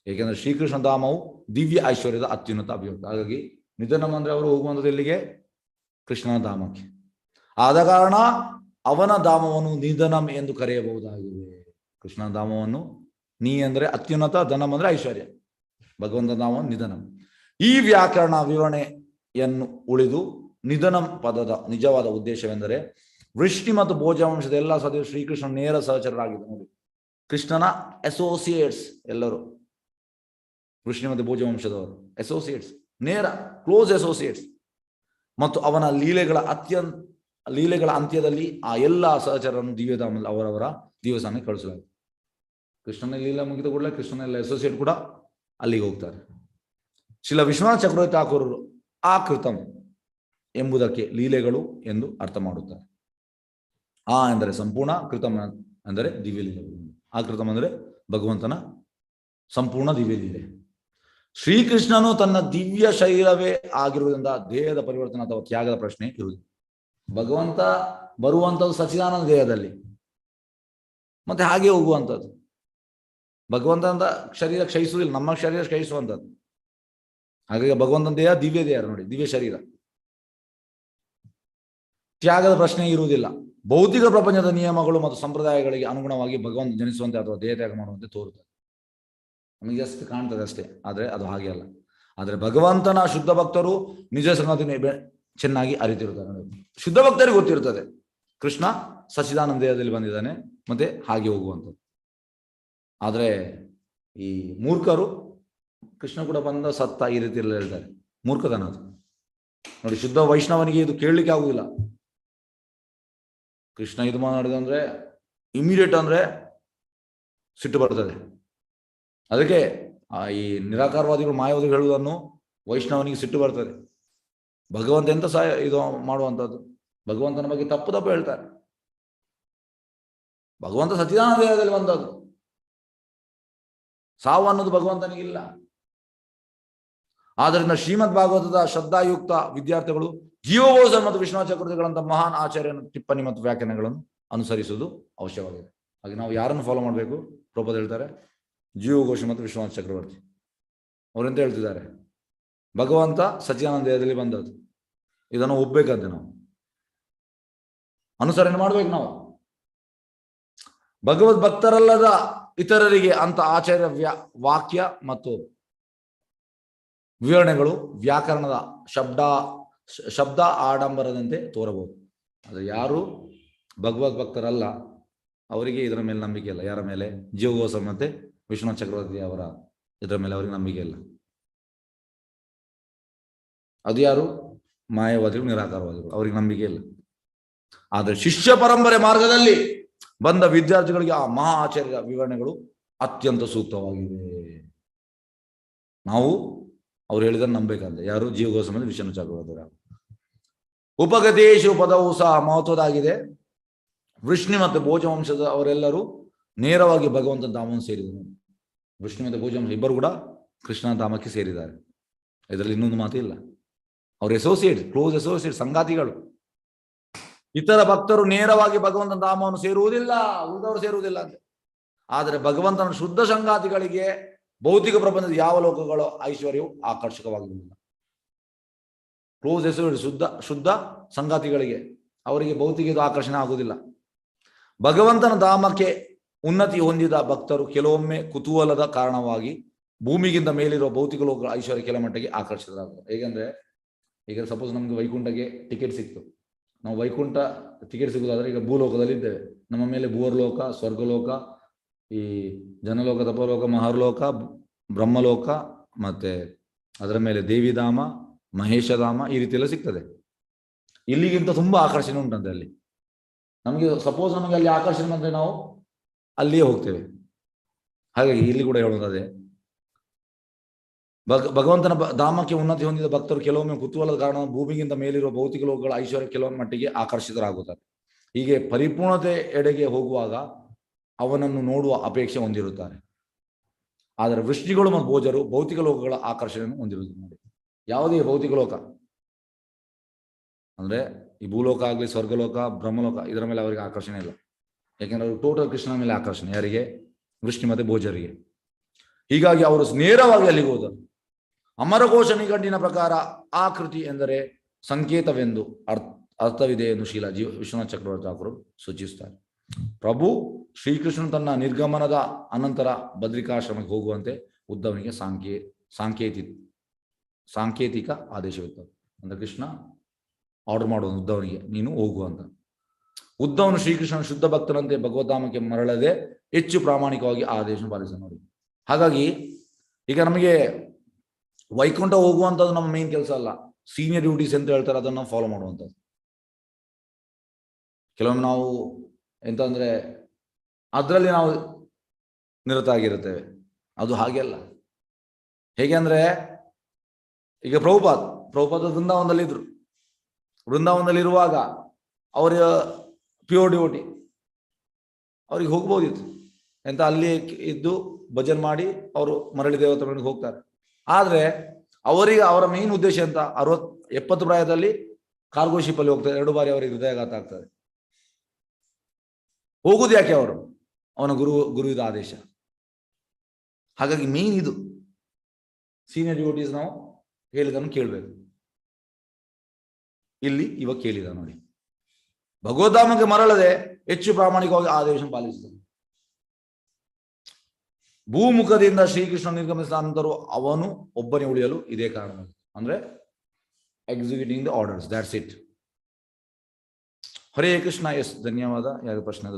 ಏಕೆಂದ್ರೆ ಶ್ರೀಕೃಷ್ಣ ಧಾಮವು ದಿವ್ಯ ಐಶ್ವರ್ಯದ ಅತ್ಯುನ್ನತ ಅಭಿವ್ಯಕ್ತಿ. ಹಾಗಾಗಿ ನಿಧನಂ ಅಂದ್ರೆ ಅವರು ಹೋಗುವಂಥದ್ದು ಎಲ್ಲಿಗೆ? ಕೃಷ್ಣನ ಧಾಮಕ್ಕೆ. ಆದ ಕಾರಣ ಅವನ ಧಾಮವನ್ನು ನಿಧನಂ ಎಂದು ಕರೆಯಬಹುದಾಗಿದೆ. ಕೃಷ್ಣನ ಧಾಮವನ್ನು ನೀ ಅಂದರೆ ಅತ್ಯುನ್ನತ, ಧನಂ ಅಂದ್ರೆ ಐಶ್ವರ್ಯ, ಭಗವಂತ ಧಾಮವನ್ನು ನಿಧನಂ. ಈ ವ್ಯಾಕರಣ ವಿವರಣೆಯನ್ನು ಉಳಿದು ನಿಧನಂ ಪದದ ನಿಜವಾದ ಉದ್ದೇಶವೆಂದರೆ ವೃಷ್ಣಿ ಮತ್ತು ಭೋಜವಂಶದ ಎಲ್ಲ ಸದಸ್ಯರು ಶ್ರೀಕೃಷ್ಣ ನೇರ ಸಹಚರರಾಗಿದ್ದರು. ನೋಡಿ, ಕೃಷ್ಣನ ಅಸೋಸಿಯೇಟ್ಸ್ ಎಲ್ಲರೂ ವೃಷ್ಣಿ ಮತ್ತು ಭೋಜವಂಶದವರು ಅಸೋಸಿಯೇಟ್ಸ್, ನೇರ ಕ್ಲೋಸ್ ಅಸೋಸಿಯೇಟ್ಸ್. ಮತ್ತು ಅವನ ಲೀಲೆಗಳ ಅಂತ್ಯದಲ್ಲಿ ಆ ಎಲ್ಲ ಸಹಚರರನ್ನು ದಿವ್ಯಧಾಮದಲ್ಲಿ ಅವರವರ ದಿವಸಕ್ಕೆ ಕಳಿಸಲಾಗಿದೆ. ಕೃಷ್ಣನ ಲೀಲೆ ಮುಗಿದ ಕೂಡಲೇ ಕೃಷ್ಣನ ಎಲ್ಲ ಅಸೋಸಿಯೇಟ್ ಕೂಡ ಅಲ್ಲಿಗೆ ಹೋಗ್ತಾರೆ. ಶ್ರೀಲ ವಿಶ್ವನಾಥ ಚಕ್ರವರ್ತಿ ಠಾಕೂರರು ಆ ಕೃತಂ ಎಂಬುದಕ್ಕೆ ಲೀಲೆಗಳು ಎಂದು ಅರ್ಥ ಮಾಡುತ್ತಾರೆ. ಆ ಎಂದರೆ ಸಂಪೂರ್ಣ, ಕೃತಂ ಅಂದರೆ ದಿವ್ಯ ಲೀಲೆಗಳು. ಆ ಕೃತಂ ಅಂದರೆ ಭಗವಂತನ ಸಂಪೂರ್ಣ ದಿವ್ಯ ಲೀಲೆ. ಶ್ರೀಕೃಷ್ಣನು ತನ್ನ ದಿವ್ಯ ಶರೀರವೇ ಆಗಿರುವುದರಿಂದ ದೇಹದ ಪರಿವರ್ತನೆ ಅಥವಾ ತ್ಯಾಗದ ಪ್ರಶ್ನೆ ಇರುವುದು. ಭಗವಂತ ಬರುವಂಥದ್ದು ಸಚ್ಚಿದಾನಂದ ದೇಹದಲ್ಲಿ, ಮತ್ತೆ ಹಾಗೆ ಹೋಗುವಂಥದ್ದು. ಭಗವಂತನ ಶರೀರ ಕ್ಷಯಿಸುವುದಿಲ್ಲ, ನಮ್ಮ ಶರೀರ ಕ್ಷಯಿಸುವಂಥದ್ದು. ಹಾಗಾಗಿ ಭಗವಂತನ ದೇಹ ದಿವ್ಯ ದೇಹ, ನೋಡಿ ದಿವ್ಯ ಶರೀರ. ತ್ಯಾಗದ ಪ್ರಶ್ನೆ ಇರುವುದಿಲ್ಲ. ಭೌತಿಕ ಪ್ರಪಂಚದ ನಿಯಮಗಳು ಮತ್ತು ಸಂಪ್ರದಾಯಗಳಿಗೆ ಅನುಗುಣವಾಗಿ ಭಗವಂತ ಜನಿಸುವಂತೆ ಅಥವಾ ದೇಹ ತ್ಯಾಗ ಮಾಡುವಂತೆ ತೋರುತ್ತದೆ. ನಮಗೆ ಎಷ್ಟು ಕಾಣ್ತದೆ ಅಷ್ಟೇ, ಆದರೆ ಅದು ಹಾಗೆ ಅಲ್ಲ. ಆದರೆ ಭಗವಂತನ ಶುದ್ಧ ಭಕ್ತರು ನಿಜ ಸಂಗತಿ ಚೆನ್ನಾಗಿ ಅರಿತಿರುತ್ತಾರೆ. ಶುದ್ಧ ಭಕ್ತರಿಗೆ ಗೊತ್ತಿರುತ್ತದೆ ಕೃಷ್ಣ ಸಚ್ಚಿದಾನಂದ ದೇಹದಲ್ಲಿ ಬಂದಿದ್ದಾನೆ, ಮತ್ತೆ ಹಾಗೆ ಹೋಗುವಂಥದ್ದು. ಆದರೆ ಈ ಮೂರ್ಖರು ಕೃಷ್ಣ ಕೂಡ ಬಂದ ಸತ್ತ ಈ ರೀತಿ ಎಲ್ಲ ಹೇಳ್ತಾರೆ. ಮೂರ್ಖತನ ಅದು. ನೋಡಿ, ಶುದ್ಧ ವೈಷ್ಣವನಿಗೆ ಇದು ಕೇಳಲಿಕ್ಕೆ ಆಗುವುದಿಲ್ಲ. ಕೃಷ್ಣ ಇದು ಮಾಡಿದಂದ್ರೆ ಇಮಿಡಿಯೇಟ್ ಅಂದ್ರೆ ಸಿಟ್ಟು ಬರ್ತದೆ. ಅದಕ್ಕೆ ಈ ನಿರಾಕಾರವಾದಿಗಳು, ಮಾಯಾವಾದಿಗಳು ಹೇಳುವುದನ್ನು ವೈಷ್ಣವನಿಗೆ ಸಿಟ್ಟು ಬರ್ತದೆ. ಭಗವಂತ ಎಂತ ಇದು ಮಾಡುವಂಥದ್ದು, ಭಗವಂತನ ಬಗ್ಗೆ ತಪ್ಪು ಹೇಳ್ತಾರೆ. ಭಗವಂತ ಸಚ್ಚಿದಾನಂದ ದೇಹದಲ್ಲಿ ಬಂದದ್ದು, ಸಾವು ಅನ್ನೋದು ಭಗವಂತನಿಗಿಲ್ಲ. ಆದ್ದರಿಂದ ಶ್ರೀಮದ್ ಭಾಗವತದ ಶ್ರದ್ಧಾಯುಕ್ತ ವಿದ್ಯಾರ್ಥಿಗಳು ಜೀವಗೋಸ್ವಾಮಿ ಮತ್ತು ವಿಶ್ವನಾಥ ಚಕ್ರವರ್ತಿಗಳಂತ ಮಹಾನ್ ಆಚಾರ್ಯನ ಟಿಪ್ಪಣಿ ಮತ್ತು ವ್ಯಾಖ್ಯಾನಗಳನ್ನು ಅನುಸರಿಸುವುದು ಅವಶ್ಯವಾಗಿದೆ. ಹಾಗೆ ನಾವು ಯಾರನ್ನು ಫಾಲೋ ಮಾಡಬೇಕು? ಪ್ರಭುಪಾದ ಹೇಳ್ತಾರೆ ಜೀವಗೋಸ್ವಾಮಿ ಮತ್ತು ವಿಶ್ವನಾಥ ಚಕ್ರವರ್ತಿ ಅವರೆಂತ ಹೇಳ್ತಿದ್ದಾರೆ, ಭಗವಂತ ಸಚ್ಚಿದಾನಂದ ದೇಹದಲ್ಲಿ ಬಂದದ್ದು. ಇದನ್ನು ಒಪ್ಬೇಕಂತೆ, ನಾವು ಅನುಸರಣೆ ಮಾಡ್ಬೇಕು. ನಾವು ಭಗವದ್ ಭಕ್ತರಲ್ಲದ ಇತರರಿಗೆ ಅಂತ ಆಚಾರ್ಯ ವಾಕ್ಯ ಮತ್ತು ವಿವರಣೆಗಳು ವ್ಯಾಕರಣದ ಶಬ್ದ ಆಡಂಬರದಂತೆ ತೋರಬಹುದು. ಆದರೆ ಯಾರು ಭಗವದ್ ಭಕ್ತರಲ್ಲ ಅವರಿಗೆ ಇದರ ಮೇಲೆ ನಂಬಿಕೆ ಇಲ್ಲ. ಯಾರ ಮೇಲೆ? ಜೀವಗೋಸ್ವಾಮಿ ಮತ್ತೆ ವಿಶ್ವನಾಥ ಚಕ್ರವರ್ತಿ ಅವರ ಇದರ ಮೇಲೆ ಅವರಿಗೆ ನಂಬಿಕೆ ಇಲ್ಲ. ಅದು ಯಾರು? ಮಾಯಾವಾದಿಗಳು, ನಿರಾಕಾರವಾದಿಗಳು, ಅವರಿಗೆ ನಂಬಿಕೆ ಇಲ್ಲ. ಆದರೆ ಶಿಷ್ಯ ಪರಂಪರೆ ಮಾರ್ಗದಲ್ಲಿ ಬಂದ ವಿದ್ಯಾರ್ಥಿಗಳಿಗೆ ಆ ಮಹಾ ಆಚಾರ್ಯ ವಿವರಣೆಗಳು ಅತ್ಯಂತ ಸೂಕ್ತವಾಗಿವೆ. ನಾವು ಅವ್ರು ಹೇಳಿದನ್ನು ನಂಬೇಕಂತೆ. ಯಾರು? ಜೀವಗೋಸ್ವಾಮಿ ವಿಶ್ವನಾಥ ಚಕ್ರವರ್ತಿ. ಉಪಗತೇಶು ಪದವು ಸಹ ಮಹತ್ವದಾಗಿದೆ. ವೃಷ್ಣಿ ಮತ್ತು ಭೋಜವಂಶದ ಅವರೆಲ್ಲರೂ ನೇರವಾಗಿ ಭಗವಂತನ ಧಾಮವನ್ನು ಸೇರಿದರು. ವೃಷ್ಣಿ ಮತ್ತು ಭೋಜವಂಶ ಇಬ್ಬರು ಕೂಡ ಕೃಷ್ಣನ ಧಾಮಕ್ಕೆ ಸೇರಿದ್ದಾರೆ. ಇದರಲ್ಲಿ ಇನ್ನೊಂದು ಮಾತು ಇಲ್ಲ. ಅವ್ರ ಅಸೋಸಿಯೇಟ್, ಕ್ಲೋಸ್ ಅಸೋಸಿಯೇಟ್, ಸಂಗಾತಿಗಳು. ಇತರ ಭಕ್ತರು ನೇರವಾಗಿ ಭಗವಂತನ ಧಾಮವನ್ನು ಸೇರುವುದಿಲ್ಲ, ಉಳಿದವರು ಸೇರುವುದಿಲ್ಲ ಅಂತ. ಆದರೆ ಭಗವಂತನ ಶುದ್ಧ ಸಂಗಾತಿಗಳಿಗೆ ಭೌತಿಕ ಪ್ರಪಂಚದ ಯಾವ ಲೋಕಗಳು ಐಶ್ವರ್ಯವು ಆಕರ್ಷಕವಾಗಿರುವುದಿಲ್ಲ. ಕ್ಲೋಸ್ ಅಸೋಸಿಯೇಟ್, ಶುದ್ಧ ಸಂಗಾತಿಗಳಿಗೆ, ಅವರಿಗೆ ಭೌತಿಕ ಇದು ಆಕರ್ಷಣೆ ಆಗುವುದಿಲ್ಲ. ಭಗವಂತನ ಧಾಮಕ್ಕೆ ಉನ್ನತಿ ಹೊಂದಿದ ಭಕ್ತರು ಕೆಲವೊಮ್ಮೆ ಕುತೂಹಲದ ಕಾರಣವಾಗಿ ಭೂಮಿಗಿಂತ ಮೇಲಿರುವ ಭೌತಿಕ ಲೋಕಗಳ ಐಶ್ವರ್ಯ ಕೆಲ ಮಟ್ಟಿಗೆ ಆಕರ್ಷಿತರಾಗ್ತದೆ. ಹೇಗೆಂದ್ರೆ, ಈಗ ಸಪೋಸ್ ನಮ್ಗೆ ವೈಕುಂಠಕ್ಕೆ ಟಿಕೆಟ್ ಸಿಕ್ತು, ನಾವು ವೈಕುಂಠ ಟಿಕೆಟ್ ಸಿಗುವುದಾದ್ರೆ ಈಗ ಭೂಲೋಕದಲ್ಲಿ ಇದ್ದೇವೆ, ನಮ್ಮ ಮೇಲೆ ಭೂವರ್ಲೋಕ, ಸ್ವರ್ಗಲೋಕ, ಈ ಜನಲೋಕ, ತಪಲೋಕ, ಮಹರ್ಲೋಕ, ಬ್ರಹ್ಮಲೋಕ, ಮತ್ತೆ ಅದರ ಮೇಲೆ ದೇವಿಧಾಮ, ಮಹೇಶಧಾಮ, ಈ ರೀತಿ ಎಲ್ಲ ಸಿಗ್ತದೆ. ಇಲ್ಲಿಗಿಂತ ತುಂಬಾ ಆಕರ್ಷಣೆ ಉಂಟಂತೆ ಅಲ್ಲಿ. ನಮಗೆ ಸಪೋಸ್ ನಮಗೆ ಅಲ್ಲಿ ಆಕರ್ಷಣೆ ಬಂದ್ರೆ ನಾವು ಅಲ್ಲಿಯೇ ಹೋಗ್ತೇವೆ. ಹಾಗಾಗಿ ಇಲ್ಲಿ ಕೂಡ ಹೇಳೋದೇ, ಭಗವಂತನ ಧಾಮಕ್ಕೆ ಉನ್ನತಿ ಹೊಂದಿದ ಭಕ್ತರು ಕೆಲವೊಮ್ಮೆ ಕುತೂಹಲದ ಕಾರಣ ಭೂಮಿಗಿಂತ ಮೇಲಿರುವ ಭೌತಿಕ ಲೋಕಗಳ ಐಶ್ವರ್ಯ ಕೆಲವೊಂದು ಮಟ್ಟಿಗೆ ಆಕರ್ಷಿತರಾಗುತ್ತಾರೆ. ಹೀಗೆ ಪರಿಪೂರ್ಣತೆ ಎಡೆಗೆ ಹೋಗುವಾಗ ಅವನನ್ನು ನೋಡುವ ಅಪೇಕ್ಷೆ ಹೊಂದಿರುತ್ತಾರೆ. ಆದರೆ ವೃಷ್ಟಿಗಳು ಮತ್ತು ಭೋಜರು ಭೌತಿಕ ಲೋಕಗಳ ಆಕರ್ಷಣೆಯನ್ನು ಹೊಂದಿರುವುದು. ನೋಡಿ, ಯಾವುದೇ ಭೌತಿಕ ಲೋಕ ಅಂದ್ರೆ ಈ ಭೂಲೋಕ ಆಗಲಿ, ಸ್ವರ್ಗಲೋಕ, ಬ್ರಹ್ಮಲೋಕ, ಇದರ ಮೇಲೆ ಅವರಿಗೆ ಆಕರ್ಷಣೆ ಇಲ್ಲ. ಯಾಕೆಂದ್ರೆ ಅವರು ಟೋಟಲ್ ಕೃಷ್ಣನ ಮೇಲೆ ಆಕರ್ಷಣೆ. ಯಾರಿಗೆ? ವೃಷ್ಟಿ ಮತ್ತೆ ಭೋಜರಿಗೆ. ಹೀಗಾಗಿ ಅವರು ನೇರವಾಗಿ ಅಲ್ಲಿಗೆ ಹೋದರು. ಅಮರಕೋಶ ನಿಘಂಟಿನ ಪ್ರಕಾರ ಆಕೃತಿ ಎಂದರೆ ಸಂಕೇತವೆಂದು ಅರ್ಥವಿದೆ ಎಂದು ವಿಶ್ವನಾಥ ಚಕ್ರವರ್ತಿ ಠಾಕೂರ್ ಸೂಚಿಸುತ್ತಾರೆ. ಪ್ರಭು ಶ್ರೀಕೃಷ್ಣನು ತನ್ನ ನಿರ್ಗಮನದ ಅನಂತರ ಬದ್ರಿಕಾಶ್ರಮಕ್ಕೆ ಹೋಗುವಂತೆ ಉದ್ಧವನಿಗೆ ಸಾಂಕೇತಿಕ ಆದೇಶವಿತ್ತು. ಅಂದ್ರೆ ಕೃಷ್ಣ ಆರ್ಡರ್ ಮಾಡುವುದು ಉದ್ಧವನಿಗೆ, ನೀನು ಹೋಗುವಂತ. ಉದ್ಧವನು ಶ್ರೀಕೃಷ್ಣನ ಶುದ್ಧ ಭಕ್ತರಂತೆ ಭಗವದ್ಧಾಮಕ್ಕೆ ಮರಳದೆ ಹೆಚ್ಚು ಪ್ರಾಮಾಣಿಕವಾಗಿ ಆ ಆದೇಶ ಪಾಲಿಸ. ನೋಡಿ, ಹಾಗಾಗಿ ಈಗ ನಮಗೆ ವೈಕುಂಠ ಹೋಗುವಂಥದ್ದು ನಮ್ಮ ಮೇನ್ ಕೆಲಸ ಅಲ್ಲ. ಸೀನಿಯರ್ ಡ್ಯೂಟೀಸ್ ಅಂತ ಹೇಳ್ತಾರೆ, ಅದನ್ನು ನಾವು ಫಾಲೋ ಮಾಡುವಂಥದ್ದು. ಕೆಲವೊಮ್ಮೆ ನಾವು ಎಂತ ಅಂದ್ರೆ ಅದರಲ್ಲಿ ನಾವು ನಿರತ ಆಗಿರುತ್ತೇವೆ. ಅದು ಹಾಗೆ ಅಲ್ಲ. ಹೇಗೆ ಅಂದ್ರೆ ಈಗ ಪ್ರಭುಪಾದ ವೃಂದಾವನದಲ್ಲಿರುವಾಗ ಅವರ ಪ್ಯೂರ್ ಡಿವೋಟಿ, ಅವ್ರಿಗೆ ಹೋಗ್ಬೋದಿತ್ತು ಎಂತ, ಅಲ್ಲಿ ಇದ್ದು ಭಜನ್ ಮಾಡಿ ಅವರು ಮರಳಿ ದೇವತೆ ಮನೆಗೆ ಹೋಗ್ತಾರೆ. ಆದ್ರೆ ಅವರಿಗೆ ಅವರ ಮೇನ್ ಉದ್ದೇಶ ಅಂತ 60-70 ಪ್ರಾಯದಲ್ಲಿ ಕಾರ್ಗೋ ಶಿಪ್ ಅಲ್ಲಿ ಹೋಗ್ತಾರೆ. 2 ಬಾರಿ ಅವರಿಗೆ ಹೃದಯಾಘಾತ ಆಗ್ತದೆ. ಹೋಗುದು ಯಾಕೆ? ಅವರು ಅವನ ಗುರುವಿದ ಆದೇಶ. ಹಾಗಾಗಿ ಮೇನ್ ಇದು ಸೀನಿಯರ್ ಡಿವೋಟೀಸ್ ನಾವು ಹೇಳಿದನ್ನು ಕೇಳಬೇಕು. ಇಲ್ಲಿ ಇವಾಗ ಕೇಳಿದ ನೋಡಿ, ಭಗವದ್ಧಾಮಕ್ಕೆ ಮರಳದೆ ಹೆಚ್ಚು ಪ್ರಾಮಾಣಿಕವಾಗಿ ಆದೇಶ ಪಾಲಿಸಿದನು. ಭೂಮುಖದಿಂದ ಶ್ರೀಕೃಷ್ಣ ನಿರ್ಗಮಿಸಿದ ನಂತರ ಅವನು ಒಬ್ಬನೇ ಉಳಿಯಲು ಇದೇ ಕಾರಣ. ಅಂದ್ರೆ executing the orders, that's it. Hare Krishna. Yes, ಧನ್ಯವಾದ. ಯಾರು ಪ್ರಶ್ನೆ